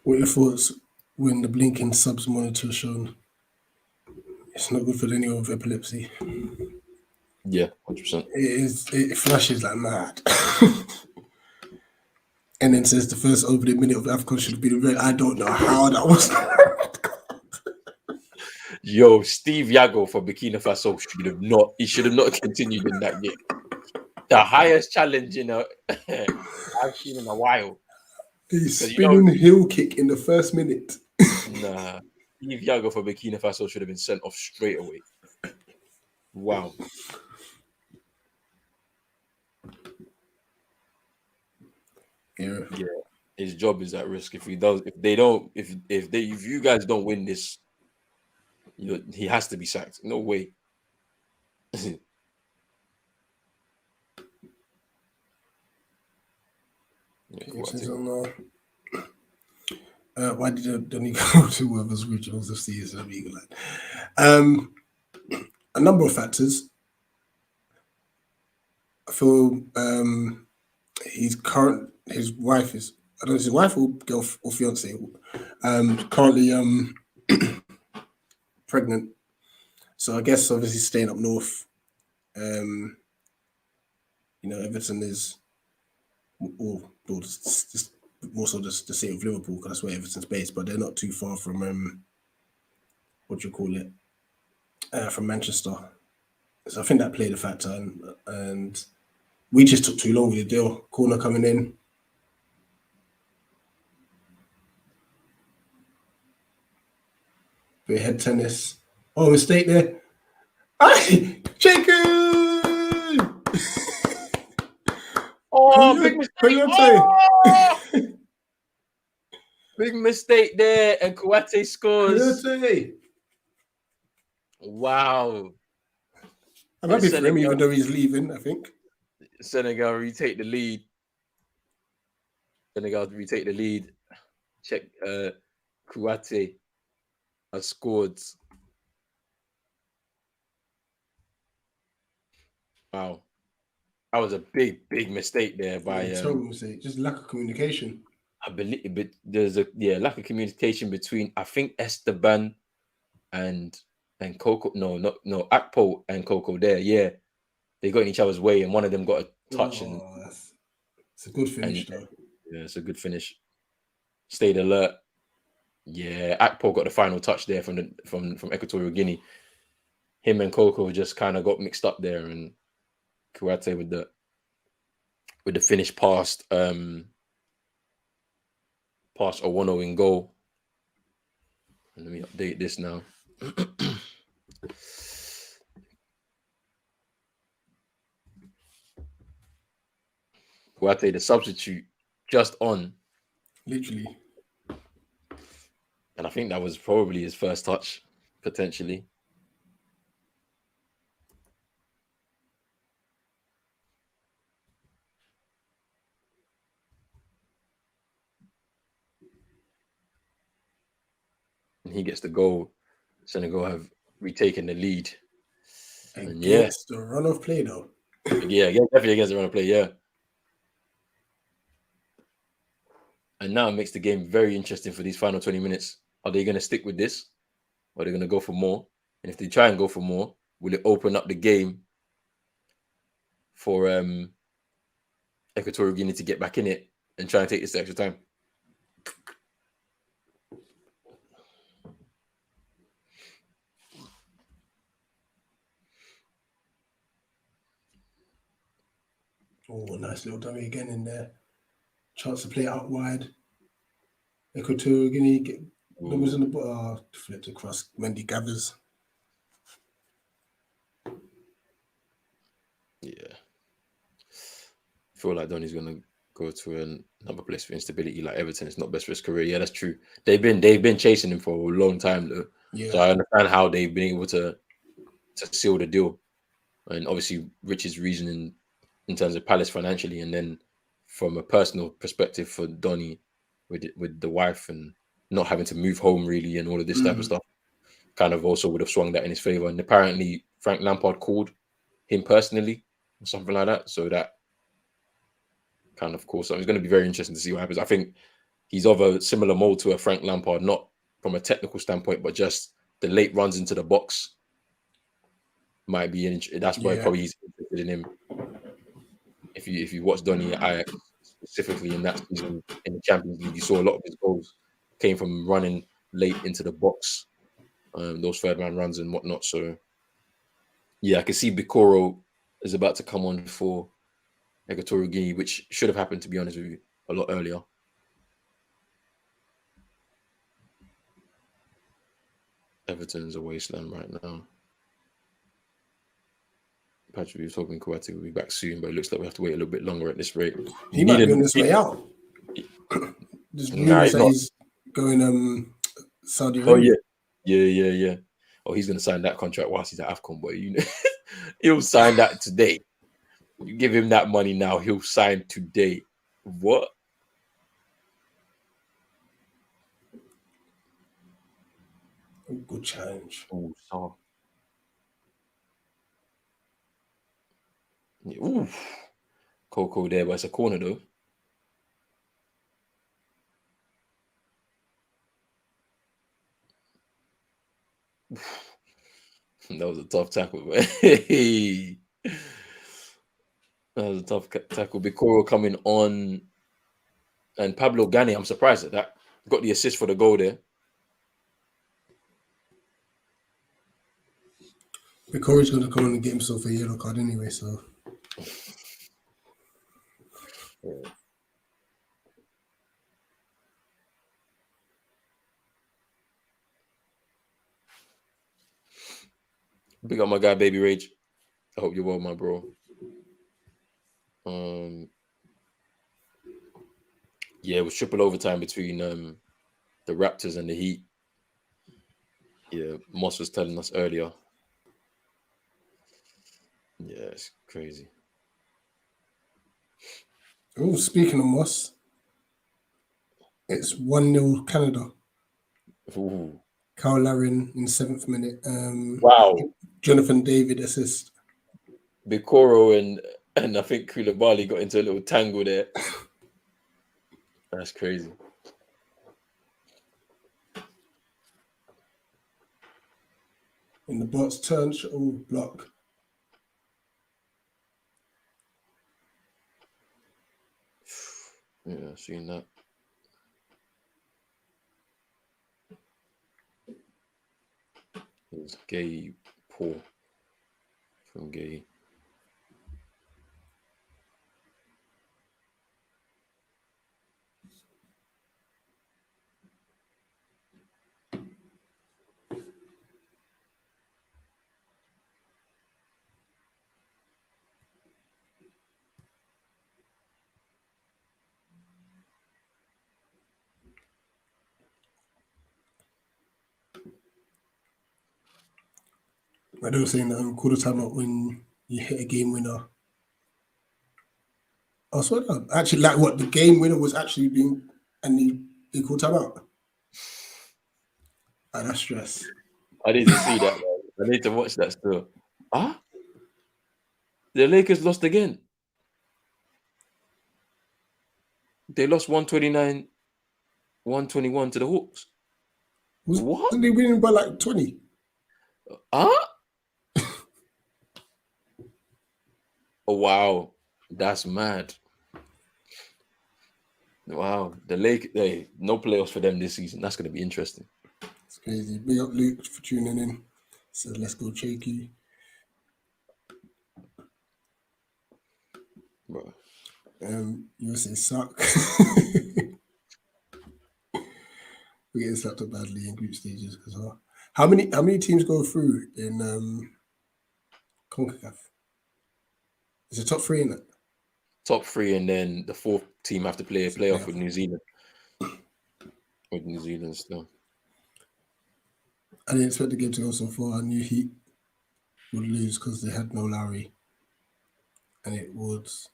What are your thoughts when the blinking subs monitor shown? It's not good for anyone with epilepsy. Yeah, 100%. It flashes like mad. And then says the first opening minute of Afcon should have been red. I don't know how that was. Yo, Steve Yago for Burkina Faso should have not continued in that game. The highest challenge I've seen in a while. He's spinning heel kick in the first minute. Nah, Steve Yago for Burkina Faso should have been sent off straight away. Wow. Yeah. His job is at risk if you guys don't win this, he has to be sacked. No way. Why did he go to whoever's regionals FC is a legal line? A number of factors. I feel his wife is, I don't know, his wife or girl or fiance, currently pregnant. So I guess obviously staying up north, Everton is, or just more so the city of Liverpool, because that's where Everton's based, but they're not too far from from Manchester. So I think that played a factor, and we just took too long with the deal. Corner coming in. Bit of head tennis. Oh, mistake there. Aye, chicken! Oh, big mistake. Oh! Big mistake there, and Kouate scores. Kouate. Wow. I'm happy for him, even though he's leaving, I think. Senegal retake the lead. Check Kouate has scored. Wow. That was a big mistake there by terrible mistake, just lack of communication. I believe, but there's a lack of communication between, I think, Esteban and Coco. No, Akpo and Coco there. Yeah, they got in each other's way, and one of them got a touch. It's a good finish, though. Yeah, it's a good finish. Stayed alert. Yeah, Akpo got the final touch there from Equatorial Guinea. Him and Coco just kind of got mixed up there, and Kouate with the finish past Owono in goal. Let me update this now. Kouate, the substitute, just on. Literally. And I think that was probably his first touch, potentially. And he gets the goal. Senegal have retaken the lead. And Against the run of play, though. Definitely against the run of play, yeah. And now it makes the game very interesting for these final 20 minutes. Are they going to stick with this? Or are they going to go for more? And if they try and go for more, will it open up the game for Equatorial Guinea to get back in it and try and take this extra time? Oh, nice little dummy again in there. Chance to play out wide. Equatorial Guinea get numbers in the ball. Flipped across. Wendy gathers. Yeah. I feel like Donny's going to go to another place for instability like Everton. It's not best for his career. Yeah, that's true. They've been chasing him for a long time though. Yeah. So I understand how they've been able to seal the deal. And obviously Rich's reasoning in terms of Palace financially, and then from a personal perspective for Donny with the wife and not having to move home really and all of this type of stuff, kind of also would have swung that in his favor. And apparently Frank Lampard called him personally or something like that. So that kind of course, so it's going to be very interesting to see what happens. I think he's of a similar mold to a Frank Lampard, not from a technical standpoint, but just the late runs into the box might be that's why probably he's interested in him. If you watch Donny Ajax specifically in that season in the Champions League, you saw a lot of his goals came from running late into the box, those third man runs and whatnot. So yeah, I can see Bikoro is about to come on for Equatorial Guinea, which should have happened, to be honest with you, a lot earlier. Everton's a wasteland right now. Patrick, we were talking Kouate will be back soon, but it looks like we have to wait a little bit longer at this rate. He might be on his way out. There's rumors that he's going Saudi Arabia. Yeah. Oh, he's gonna sign that contract whilst he's at Afcon, but you know, he'll sign that today. You give him that money now, he'll sign today. What? Good challenge. Oh, so. Ooh, Coco there, but it's a corner though. That was a tough tackle, man. That was a tough tackle. Bikoro coming on, and Pablo Gani, I'm surprised at that. Got the assist for the goal there. Bikoro's going to come on and get himself a yellow card anyway, so. Yeah. Big up my guy, Baby Rage. I hope you're well, my bro. Yeah, it was triple overtime between the Raptors and the Heat. Yeah, Moss was telling us earlier. Yeah, it's crazy. Oh, speaking of Moss, it's 1-0 Canada. Ooh. Kyle Larin in 7th minute. Wow. Jonathan David assist. Bikoro and I think Koulibaly got into a little tangle there. That's crazy. In the box turn, block. Yeah, I've seen that. It was Gay Paul from Gay. They were saying that call the timeout when you hit a game winner. I swear to God. Actually, like what the game winner was actually being, and he called timeout. Ah, that's stress. I need to see that. Man. I need to watch that still. Ah, the Lakers lost again. They lost 129, 121 to the Hawks. What? Wasn't they winning by like 20? Ah? Oh wow, that's mad. Wow, the Lake. Hey, no playoffs for them this season. That's gonna be interesting. It's crazy. Big up Luke for tuning in. Says let's go cheeky. Bro. USA suck. We're getting slapped up badly in group stages as well. How many teams go through in CONCACAF? Is it top 3 in it? Top 3, and then the 4th team have to play a playoff with New Zealand. With New Zealand still. I didn't expect the game to go so far. I knew Heat would lose because they had no Lowry. And it was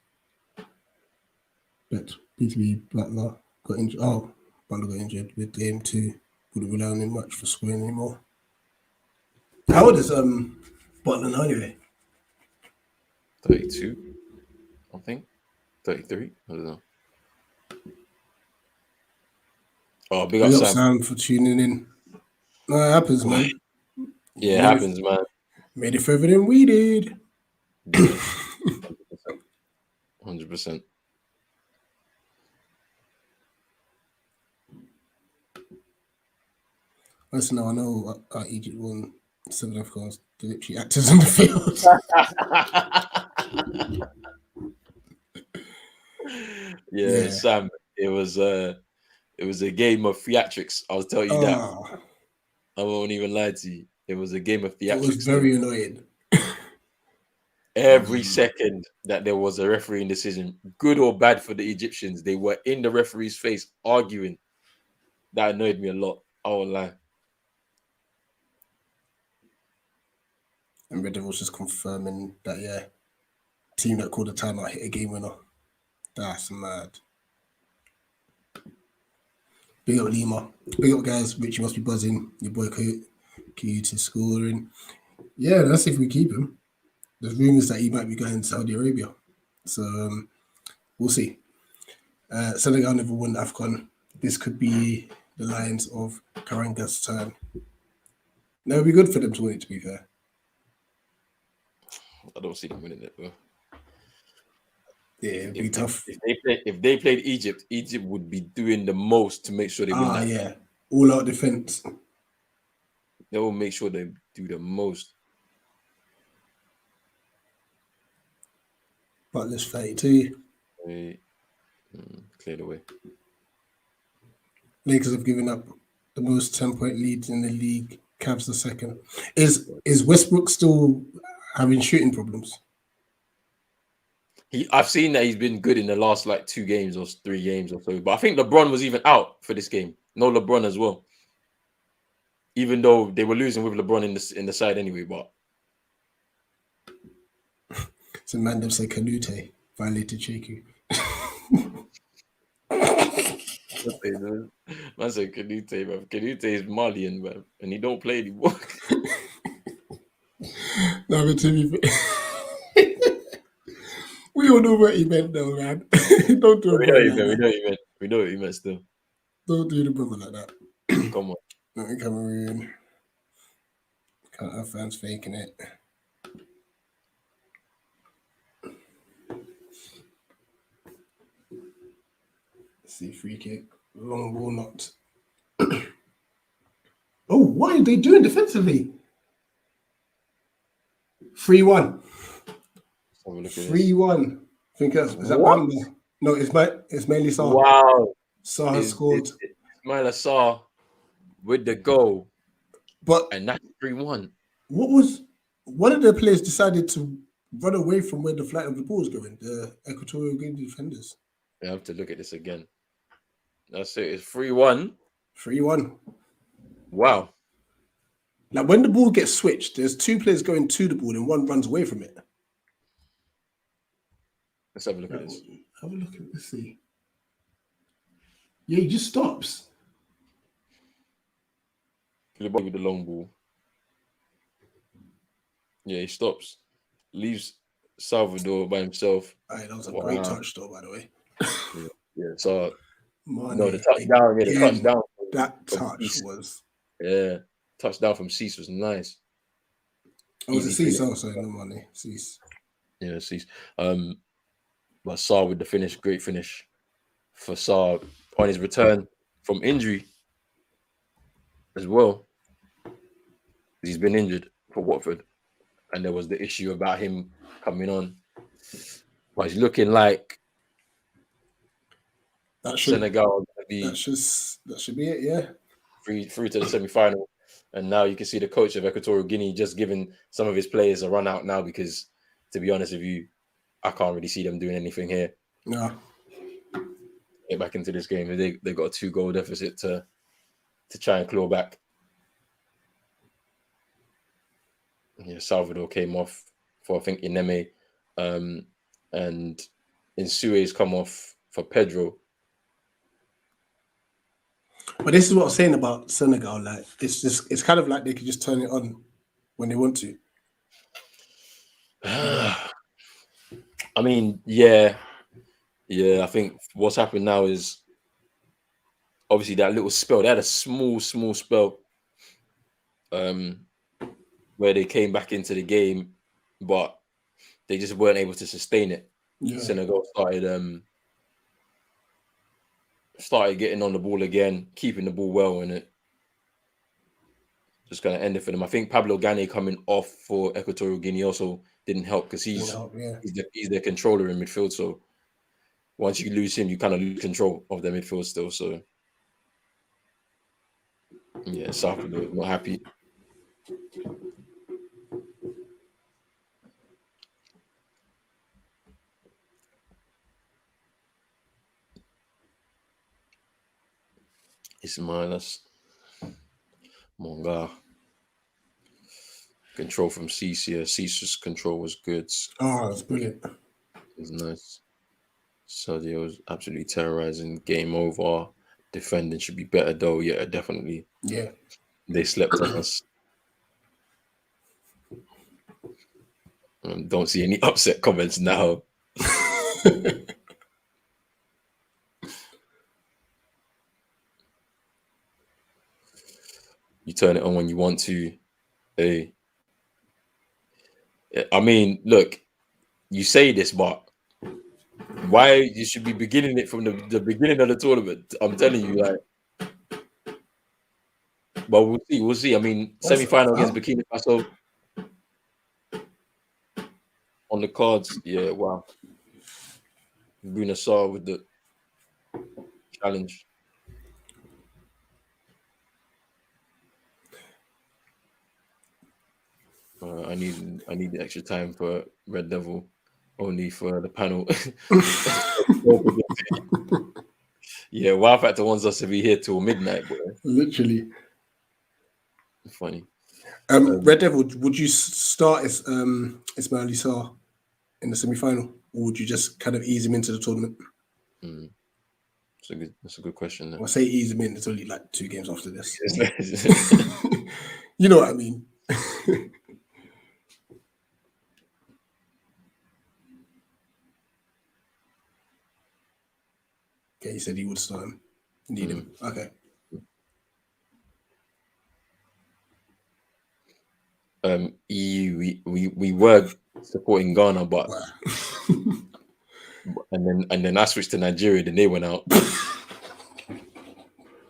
but BTB Butler got injured. Oh, Butler got injured with game 2. Wouldn't rely on him much for scoring anymore. How old is Butler now anyway? 32, I think. 33. I don't know. Oh, big up Sam for tuning in. No, it happens, man. Yeah, it happens, man. Made it further than we did. Yeah. 100%. Listen, now I know Egypt won 7 Afcons. They literally actors on the field. yeah, Sam. It was a game of theatrics. I'll tell you that. I won't even lie to you. It was a game of theatrics. It was very annoying. Every second that there was a refereeing decision, good or bad for the Egyptians, they were in the referee's face arguing. That annoyed me a lot. I won't lie. And Red Devils just confirming that, team that called the timeout hit a game winner. That's mad. Big up Lima. Big up guys. Richie must be buzzing. Your boy Kuyuta scoring. Yeah, let's see if we keep him. There's rumours that he might be going to Saudi Arabia. So we'll see. Senegal never won Afcon. This could be the Lions of Karanga's turn. That would be good for them to win it, to be fair. I don't see them winning it, bro. Yeah, it'd be tough. If they played Egypt, Egypt would be doing the most to make sure they win that. Yeah. All out defense. They will make sure they do the most. Butler's 32. Clear the way. Lakers have given up the most 10-point leads in the league. Cavs the second. Is Westbrook still having shooting problems? I've seen that he's been good in the last like 2 games or 3 games or so. But I think LeBron was even out for this game. No LeBron as well. Even though they were losing with LeBron in the side anyway, but so man them say Canute violated Sheku. Man said Canute, bro. Canute is Malian, bro, and he don't play anymore. No, but to be fair, we all know what he meant though, man. Don't do it. We know what he meant still. Don't do the brother like that. Come on. Not in Cameroon. Can't have fans faking it. Let's see, free kick. Long ball not. Oh, what are they doing defensively? 3-1. 3-1. I think that's is that what? Bamba? No, it's mainly Saar. Wow. Saar has scored. Ismaila Saar with the goal. And that's 3-1. What was one of the players decided to run away from where the flight of the ball was going? The Equatorial Guinea defenders. I have to look at this again. That's it. It's 3-1. 3-1. Wow. Like when the ball gets switched, there's two players going to the ball and one runs away from it. Let's have a look at this. Have a look at it. Let's see. Yeah, he just stops. With the long ball. Yeah, he stops. Leaves Salvador by himself. That was a great touch, though, by the way. Yeah, so Mane, no, the touchdown. Yeah, the touchdown. That touch was. Yeah, touchdown from Cease was nice. Oh, was it Cease? Oh, sorry, no Mane. Cease. Yeah, Cease. But Sarr with the finish, great finish for Sarr on his return from injury as well. He's been injured for Watford, and there was the issue about him coming on. But he's looking like Senegal that should be it, yeah. Through to the semi-final. And now you can see the coach of Equatorial Guinea just giving some of his players a run out now because, to be honest with you, I can't really see them doing anything here. No. Get back into this game. They got a 2-goal deficit to try and claw back. Yeah, Salvador came off for, I think, Ineme. And Insue's come off for Pedro. But this is what I was saying about Senegal. Like, it's kind of like they could just turn it on when they want to. I mean, yeah. I think what's happened now is obviously that little spell. They had a small spell where they came back into the game, but they just weren't able to sustain it. Yeah. Senegal started getting on the ball again, keeping the ball well, and it just kind of ended for them. I think Pablo Gane coming off for Equatorial Guinea also didn't help because he's the controller in midfield. So once you lose him, you kind of lose control of the midfield still. So yeah, Salvador not happy. Ismailas Monga. Control from Cecia. Cecia's control was good. Oh, that's brilliant. It was nice. Sadio was absolutely terrorizing. Game over. Defending should be better though. Yeah, definitely. Yeah. They slept on us. Don't see any upset comments now. You turn it on when you want to. Hey. I mean, look, you say this, but why you should be beginning it from the beginning of the tournament? I'm telling you, like. But we'll see. I mean, semi-final against Burkina Faso on the cards. Yeah, wow. Bruna Sarr with the challenge. I need the extra time for Red Devil, only for the panel. Yeah, Wow Factor wants us to be here till midnight, bro. Literally. Funny. Red Devil, would you start Ismail Sarr in the semi-final, or would you just kind of ease him into the tournament? That's a good question. When I say ease him in, it's only like 2 games after this. You know what I mean? Okay, he said he would start him. Need him. Okay. EU, we were supporting Ghana, but and then I switched to Nigeria, then they went out.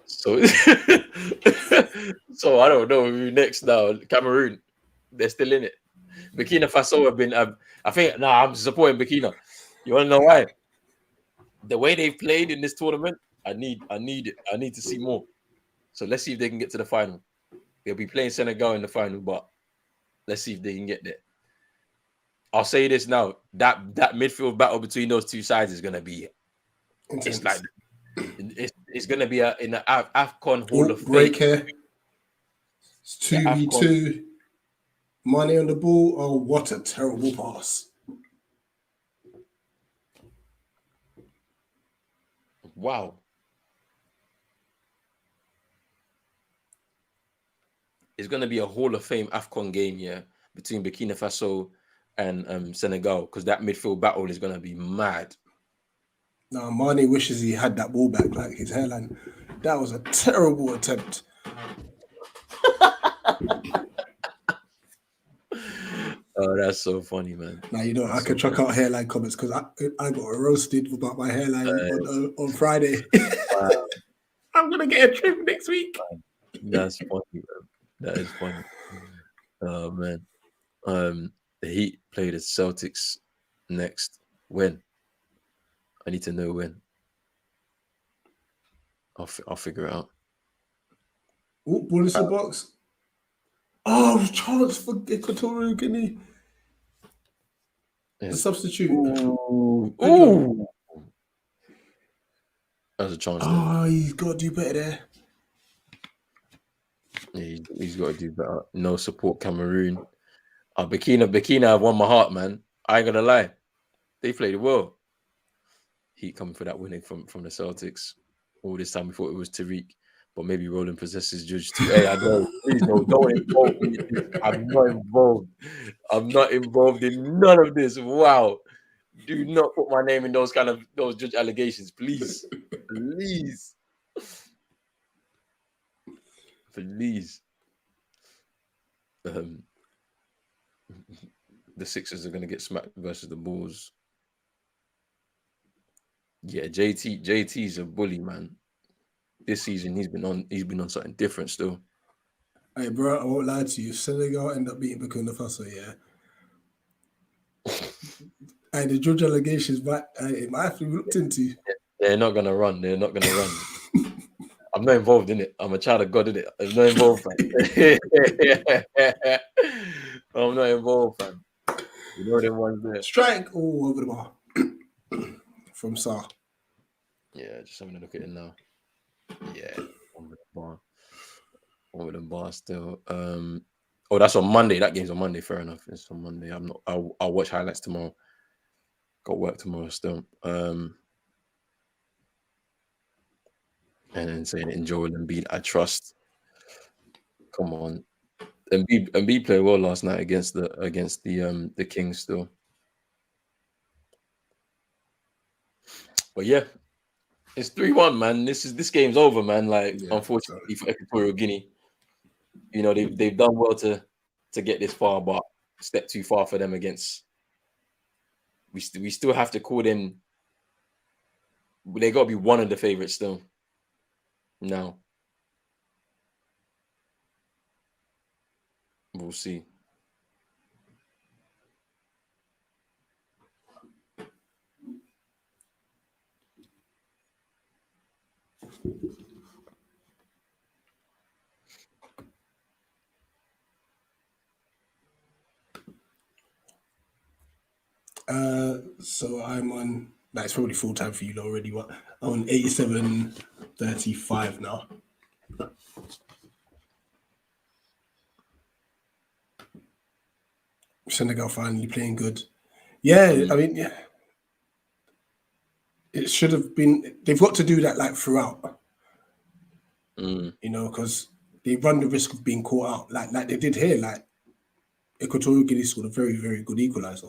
So so I don't know who next now. Cameroon, they're still in it. Burkina Faso have been. I think I'm supporting Burkina. You want to know why? The way they've played in this tournament, I need it. I need to see more. So let's see if they can get to the final. They'll be playing Senegal in the final, but let's see if they can get there. I'll say this now: that midfield battle between those two sides is going to be. Intense. It's going to be in the Afcon Hall of Fame. Break here. It's The 2v2. Money on the ball. Oh, what a terrible pass. Wow. It's going to be a Hall of Fame Afcon game, yeah, between Burkina Faso and Senegal, because that midfield battle is going to be mad. Now, Mane wishes he had that ball back, like his hairline. That was a terrible attempt. Oh, that's so funny, man. Now, you know, That's I could so chuck out hairline comments because I got roasted about my hairline on Friday. wow. I'm going to get a trim next week. That's funny, man. That is funny. Oh, man. The Heat play the Celtics next. When? I need to know when. I'll figure it out. What is the box? Oh, chance for Equatorial Guinea. The substitute. Ooh. That's a chance there. Oh, he's got to do better there. Yeah, he's got to do better. No support, Cameroon. Burkina have won my heart, man. I ain't gonna lie. They played well. Heat coming for that winning from the Celtics. All this time we thought it was Tariq, but maybe Roland possesses Judge too. Hey, I know. Please don't involve me. I'm not involved. I'm not involved in none of this. Wow. Do not put my name in those judge allegations, please. Please. Please. The Sixers are gonna get smacked versus the Bulls. Yeah, JT's a bully, man. This season he's been on something different still. Hey, bro, I won't lie to you. Senegal end up beating Burkina Faso, yeah. And the judge allegations it might have to be looked into. They're not gonna run. They're not gonna run. I'm not involved in it. I'm a child of God in it. I'm not involved, fam. I'm not involved, fam. You know them ones there. Strike all over the bar from Sa. Yeah, just having a look at it now. Yeah, over the bar still. Oh, that's on Monday. That game's on Monday. Fair enough. It's on Monday. I'll watch highlights tomorrow. Got work tomorrow still. And then saying enjoy Embiid. I trust. Come on. Embiid played well last night against the Kings still. But yeah, it's 3-1, man. This game's over, man. Like, yeah, unfortunately for Equatorial Guinea, you know they've done well to get this far, but a step too far for them against. We still have to call them. They got to be one of the favorites still. Now, we'll see. So I'm on. That's probably full time for you already. But I'm on 87.35 now. Senegal finally playing good. Yeah, I mean, yeah. It should have been. They've got to do that like throughout. You know, because they run the risk of being caught out, like they did here. Like Equatorial Guinea scored a very, very good equalizer.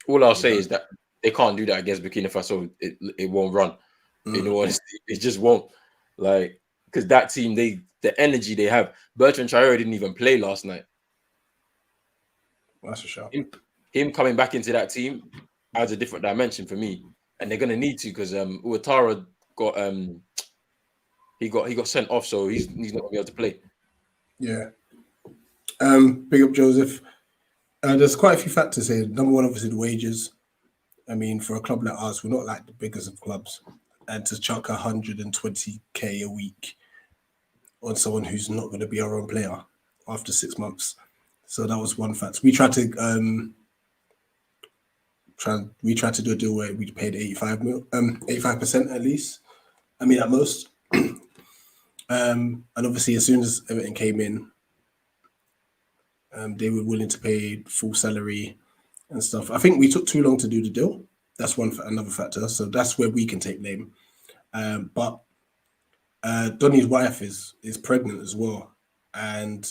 All I'll say is that they can't do that against Burkina Faso. It won't run. You know, honestly, it just won't. Like, because that team, the energy they have. Bertrand Traoré didn't even play last night. That's a shout. Him coming back into that team adds a different dimension for me, and they're gonna need to because Ouattara got he got sent off, so he's not gonna be able to play. Yeah. Big up Joseph. There's quite a few factors here. Number one, obviously the wages. I mean, for a club like ours, we're not like the biggest of clubs, and to chuck 120k a week on someone who's not going to be our own player after 6 months. So that was one fact. We tried to do a deal where we paid 85% at least. I mean, at most. And obviously, as soon as everything came in, They were willing to pay full salary and stuff. I think we took too long to do the deal. That's another factor. So that's where we can take blame. But Donny's wife is pregnant as well, and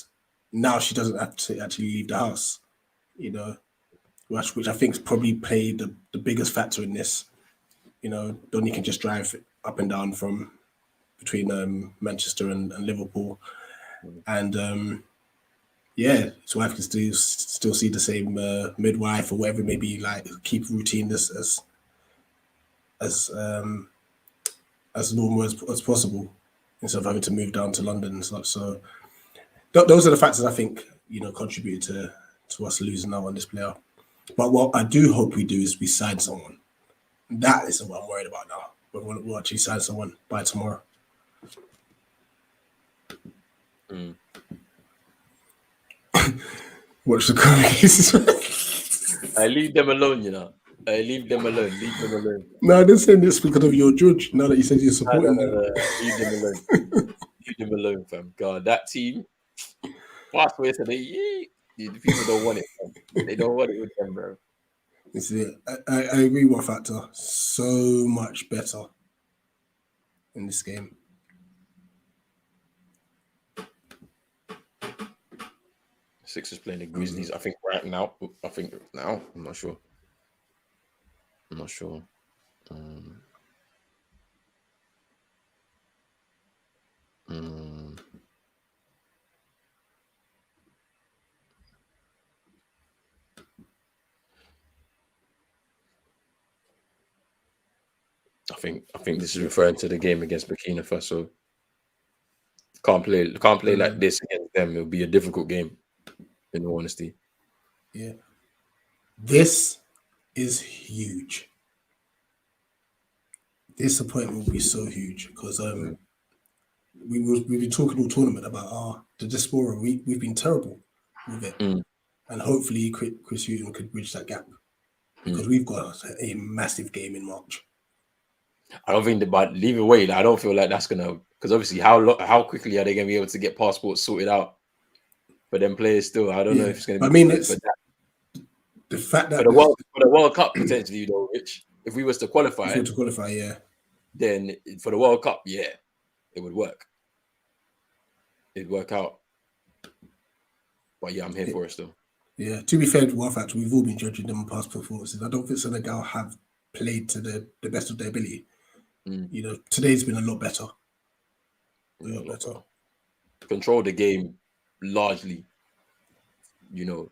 now she doesn't have to actually leave the house. You know, which I think has probably played the biggest factor in this. You know, Donny can just drive up and down from between Manchester and Liverpool, and yeah, his wife can still see the same midwife or whatever it may be, like keep routine as normal as possible instead of having to move down to London and such. So those are the factors I think contribute to us losing out on this player. But what I do hope we do is we sign someone. That is what I'm worried about now. We'll actually sign someone by tomorrow. Watch the comments. I leave them alone, you know. I leave them alone. Leave them alone. No, I didn't say this because of your judge. Now that you said you're supporting them. Leave them alone. Leave them alone, fam. God, that team. Fast way today. The people don't want it, fam. They don't want it with them, bro. This is it. I agree with Factor. So much better in this game. Sixers playing the Grizzlies. I think right now. I'm not sure. I think this is referring to the game against Burkina Faso. Can't play like this against them. It'll be a difficult game, in all honesty. Yeah. This is huge. This appointment will be so huge because we've been talking all tournament about the diaspora. We've been terrible with it, and hopefully Chris Hughton could bridge that gap because we've got a massive game in March. I don't think but either way, I don't feel like that's gonna, because obviously how quickly are they gonna be able to get passports sorted out for them players still? I don't know if it's gonna be. I mean, it's the fact that for the World Cup potentially, though, Rich, if we was to qualify, yeah, then for the World Cup, yeah, it would work. It'd work out. But yeah, I'm here for it still. Yeah, to be fair to War Factor, we've all been judging them on past performances. I don't think Senegal have played to the best of their ability. You know, today's been a lot better. Control the game largely, you know.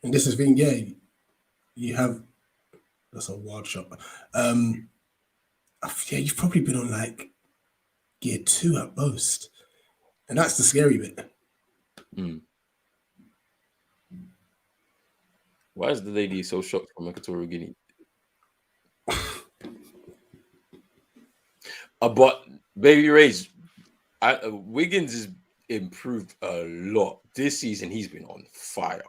And this is the thing, yeah, you have, that's a wild shot. Yeah, you've probably been on like gear 2 at most. And that's the scary bit. Why is the lady so shocked from Equatorial Guinea? But Baby Ray's Wiggins has improved a lot this season. He's been on fire.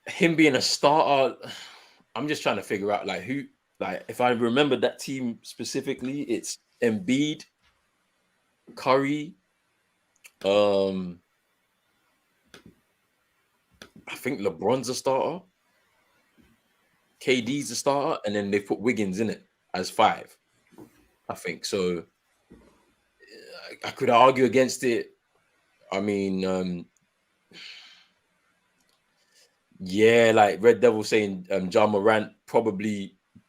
Him being a starter, I'm just trying to figure out like who, like if I remember that team specifically, it's Embiid, Curry, I think LeBron's a starter, KD's a starter, and then they put Wiggins in it as 5. I think so. I could argue against it. I mean, yeah, like Red Devil saying Ja Morant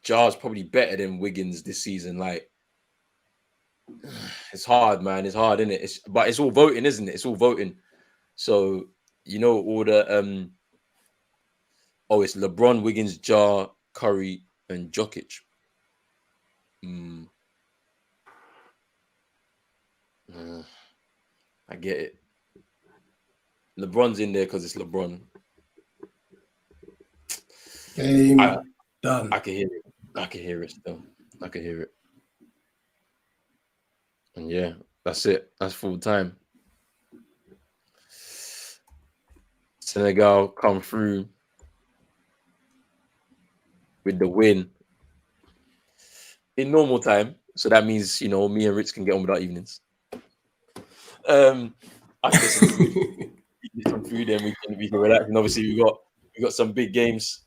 Ja's probably better than Wiggins this season. Like, it's hard, man. It's hard, isn't it? But it's all voting, isn't it? It's all voting. So, you know, all the it's LeBron, Wiggins, Ja, Curry, and Jokic. I get it. LeBron's in there because it's LeBron. Game done. I can hear it. I can hear it still. I can hear it. And yeah, that's it. That's full time. Senegal come through with the win in normal time. So that means, you know, me and Rich can get on with our evenings. I can get some food. Get some food, and we can relax. And obviously, we got some big games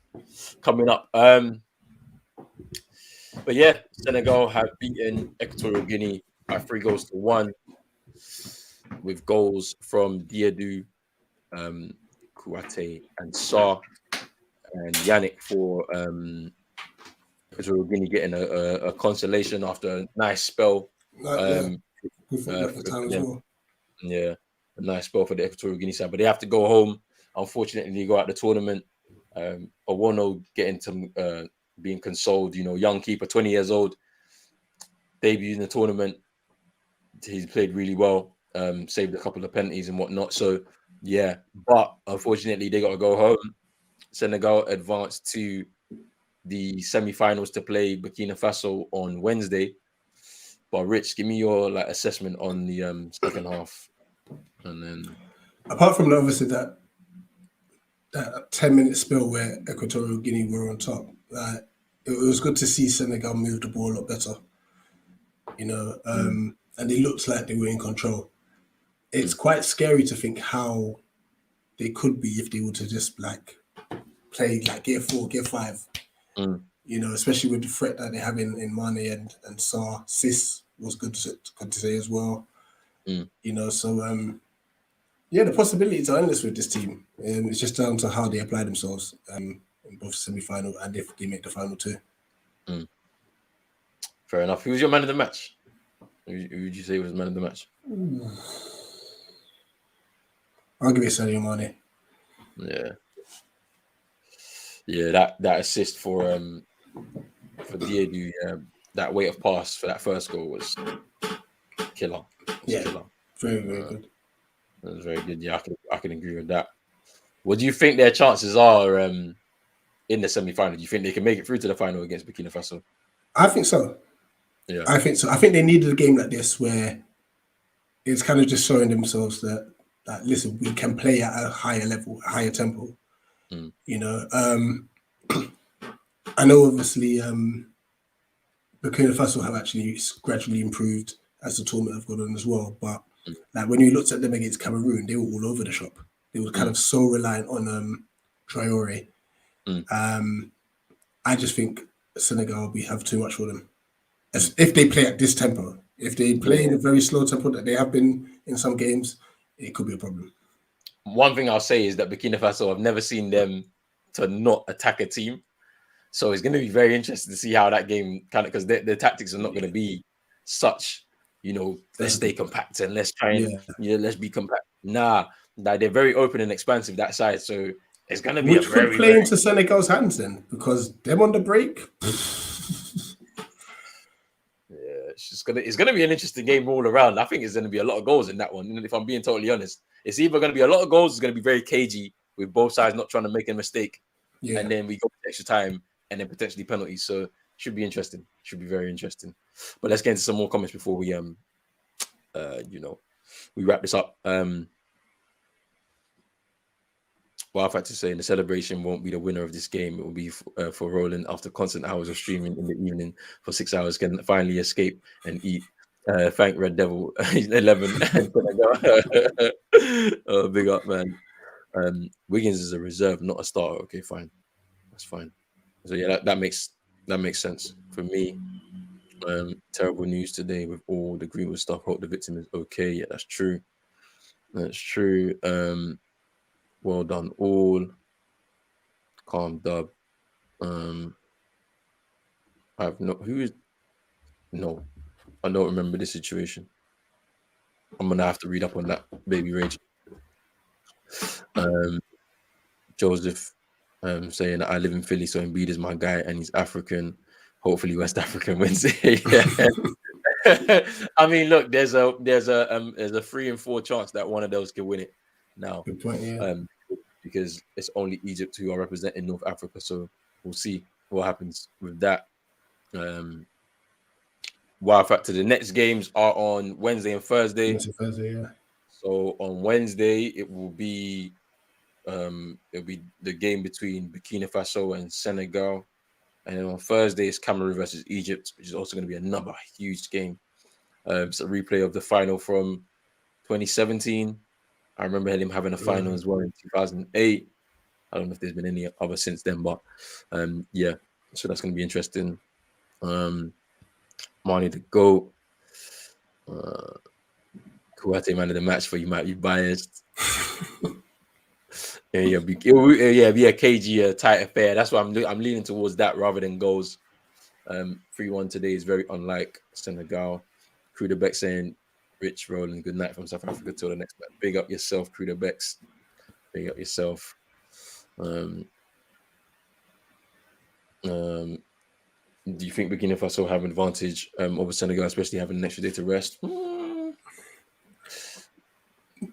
coming up. But yeah, Senegal have beaten Equatorial Guinea by 3-1 with goals from Diadou, Kouate, and Sarr, and Yannick for Equatorial Guinea getting a consolation after a nice spell. Good football at the For time as them. well. Yeah, a nice spell for the Equatorial Guinea side, but they have to go home. Unfortunately, they go out the tournament. Owono getting to being consoled. Young keeper, 20 years old, debut in the tournament. He's played really well. Saved a couple of penalties and whatnot. So yeah, but unfortunately, they got to go home. Senegal advanced to the semi-finals to play Burkina Faso on Wednesday. But Rich, give me your assessment on the second half, and then Apart from obviously that 10-minute spell where Equatorial Guinea were on top, it was good to see Senegal move the ball a lot better. And it looked like they were in control. It's quite scary to think how they could be if they were to just play gear 4, gear 5. Especially with the threat that they have in Mane and Sarr. Sis was good to say as well. The possibilities are endless with this team. It's just down to how they apply themselves in both semi-final and if they make the final too. Fair enough. Who was your man of the match? Who would you say was man of the match? I'll give it Sadio Mane. Yeah. That assist for Diadou, that weight of pass for that first goal was killer. Killer. Very, very good. That was very good. Yeah, I can agree with that. What do you think their chances are in the semi-final? Do you think they can make it through to the final against Burkina Faso? I think so. Yeah, I think so. I think they needed a game like this where it's kind of just showing themselves that listen, we can play at a higher level, a higher tempo. I know obviously Burkina Faso have actually gradually improved as the tournament have gone on as well. But when you looked at them against Cameroon, they were all over the shop. They were kind of so reliant on Traore. I just think Senegal have too much for them. If they play at this tempo, if they play in a very slow tempo that they have been in some games, it could be a problem. One thing I'll say is that Burkina Faso, I've never seen them to not attack a team. So it's going to be very interesting to see how that game because their tactics are not going to be such, let's stay compact and let's try and let's be compact. Nah, they're very open and expansive that side. So it's going to be which could play into Senegal's hands then, because them on the break. It's gonna be an interesting game all around. I think it's gonna be a lot of goals in that one. And if I'm being totally honest, it's either gonna be a lot of goals, it's gonna be very cagey with both sides not trying to make a mistake, and then we go to extra time and then potentially penalties. So should be interesting. Should be very interesting. But let's get into some more comments before we we wrap this up. Well, I've had to say, the celebration won't be the winner of this game. It will be for Roland after constant hours of streaming in the evening for 6 hours, can finally escape and eat. Thank Red Devil 11. Oh, big up, man. Wiggins is a reserve, not a starter. Okay, fine, that's fine. So yeah, that makes sense for me. Terrible news today with all the Greenwood stuff. Hope the victim is okay. Yeah, that's true. That's true. Well done, all. Calm dub. I have I don't remember this situation. I'm gonna have to read up on that, baby rage. Joseph saying that I live in Philly, so Embiid is my guy and he's African. Hopefully West African wins it. I mean, look, there's a 3 in 4 chance that one of those can win it now. Good point, yeah. Because it's only Egypt who are representing North Africa. So we'll see what happens with that. Wild fact, the next games are on Wednesday and Thursday. Yeah. So on Wednesday, it will be the game between Burkina Faso and Senegal. And then on Thursday, it's Cameroon versus Egypt, which is also going to be another huge game. It's a replay of the final from 2017. I remember him having a final as well in 2008. I don't know if there's been any other since then, but yeah, so that's going to be interesting. Mane the GOAT. Kouyaté man of the match for you might be biased. Yeah, be a cagey, tight affair. That's why I'm leaning towards that rather than goals. 3-1 today is very unlike Senegal. Kruder Beck saying, Rich Roland, good night from South Africa till the next match. Big up yourself, Kruder Becks. Big up yourself. Do you think Burkina Faso have an advantage over Senegal, especially having an extra day to rest?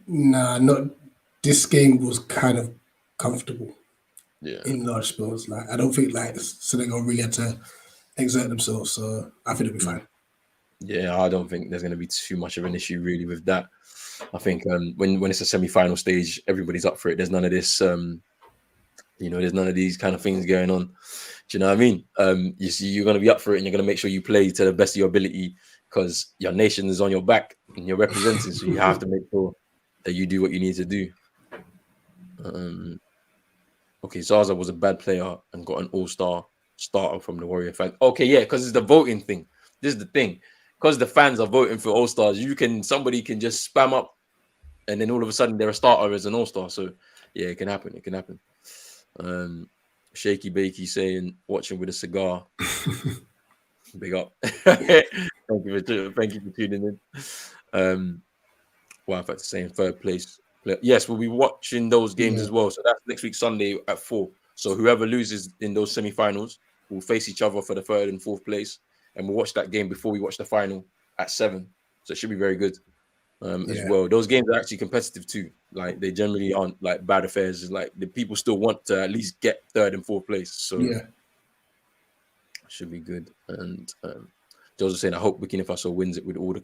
Nah, not this game was kind of comfortable. Yeah. In large spells. Like I don't think like Senegal really had to exert themselves, so I think it'll be fine. Yeah, I don't think there's going to be too much of an issue really with that. I think when it's a semi-final stage, everybody's up for it. There's none of this, there's none of these kind of things going on. Do you know what I mean? You're going to be up for it, and you're going to make sure you play to the best of your ability because your nation is on your back and you're representing. So you have to make sure that you do what you need to do. Okay, Zaza was a bad player and got an all-star starter from the Warrior fans. Okay, yeah, because it's the voting thing. This is the thing. Because the fans are voting for all-stars, somebody can just spam up and then all of a sudden they're a starter as an all-star. So yeah, it can happen. It can happen. Shaky Bakey saying, watching with a cigar. Big up. Thank you for tuning in. Well, in fact, saying third place. Yes, we'll be watching those games as well. So that's next week, Sunday at 4. So whoever loses in those semi-finals will face each other for the third and fourth place. And we'll watch that game before we watch the final at 7. So it should be very good as well. Those games are actually competitive too. Like they generally aren't like bad affairs. It's like the people still want to at least get third and fourth place. So it should be good. And Joe's saying, I hope Burkina Faso wins it with all the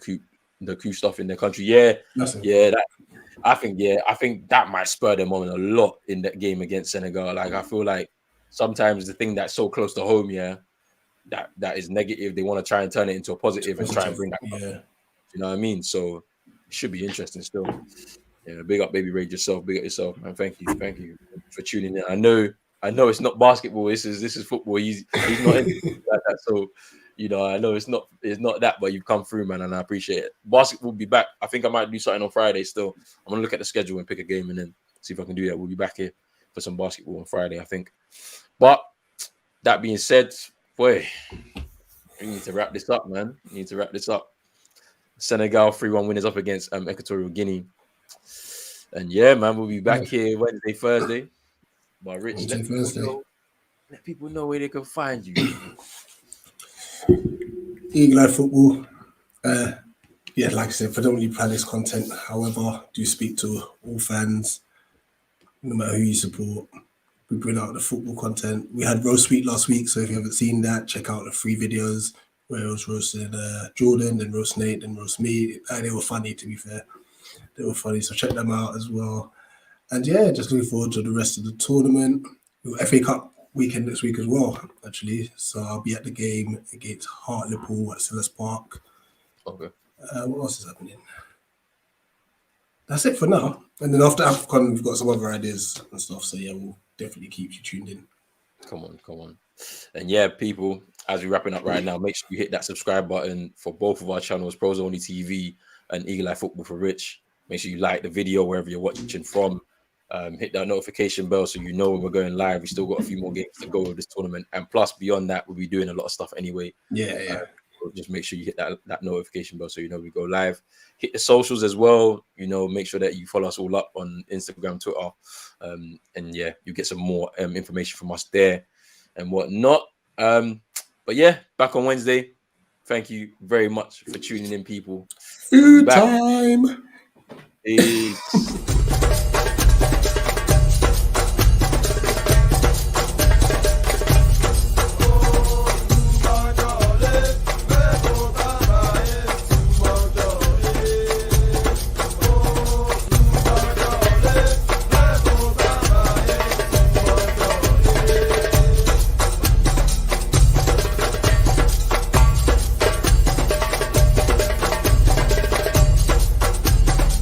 coup stuff in their country. I think that might spur them on a lot in that game against Senegal. Like I feel like sometimes the thing that's so close to home, that is negative. They want to try and turn it into a positive and try and bring that up. You know what I mean? So it should be interesting still. Yeah, big up baby Rage yourself, big up yourself, man. Thank you for tuning in. I know it's not basketball, this is football. He's not into like that. So I know it's not that, but you've come through, man, and I appreciate it. Basketball will be back. I think I might do something on Friday still. I'm gonna look at the schedule and pick a game and then see if I can do that. We'll be back here for some basketball on Friday, I think. But that being said, boy, we need to wrap this up, man. Senegal 3-1 winners up against Equatorial Guinea. And yeah, man, we'll be back here Wednesday, Thursday. But Rich, let people know where they can find you. Eagle Eye Football. Like I said, predominantly Palace content. However, do speak to all fans, no matter who you support. We bring out the football content. We had Roast Week last week, so if you haven't seen that, check out the 3 videos where I was roasting Jordan, then roast Nate, then roast me. They were funny, to be fair. They were funny, so check them out as well. And yeah, just looking forward to the rest of the tournament. FA Cup weekend next week as well, actually. So I'll be at the game against Hartlepool at Sellers Park. Okay. What else is happening? That's it for now. And then after Afcon, we've got some other ideas and stuff. So yeah, we'll definitely keep you tuned in. Come on. And yeah, people, as we're wrapping up right now, make sure you hit that subscribe button for both of our channels, Pros Only TV and Eagle Eye Football for Rich. Make sure you like the video wherever you're watching from. Hit that notification bell so you know when we're going live. We still got a few more games to go with this tournament. And plus, beyond that, we'll be doing a lot of stuff anyway. So just make sure you hit that notification bell so you know we go live. Hit the socials as well. Make sure that you follow us all up on Instagram, Twitter. And yeah, you get some more information from us there and whatnot. But yeah, back on Wednesday. Thank you very much for tuning in, people. Food time. Peace.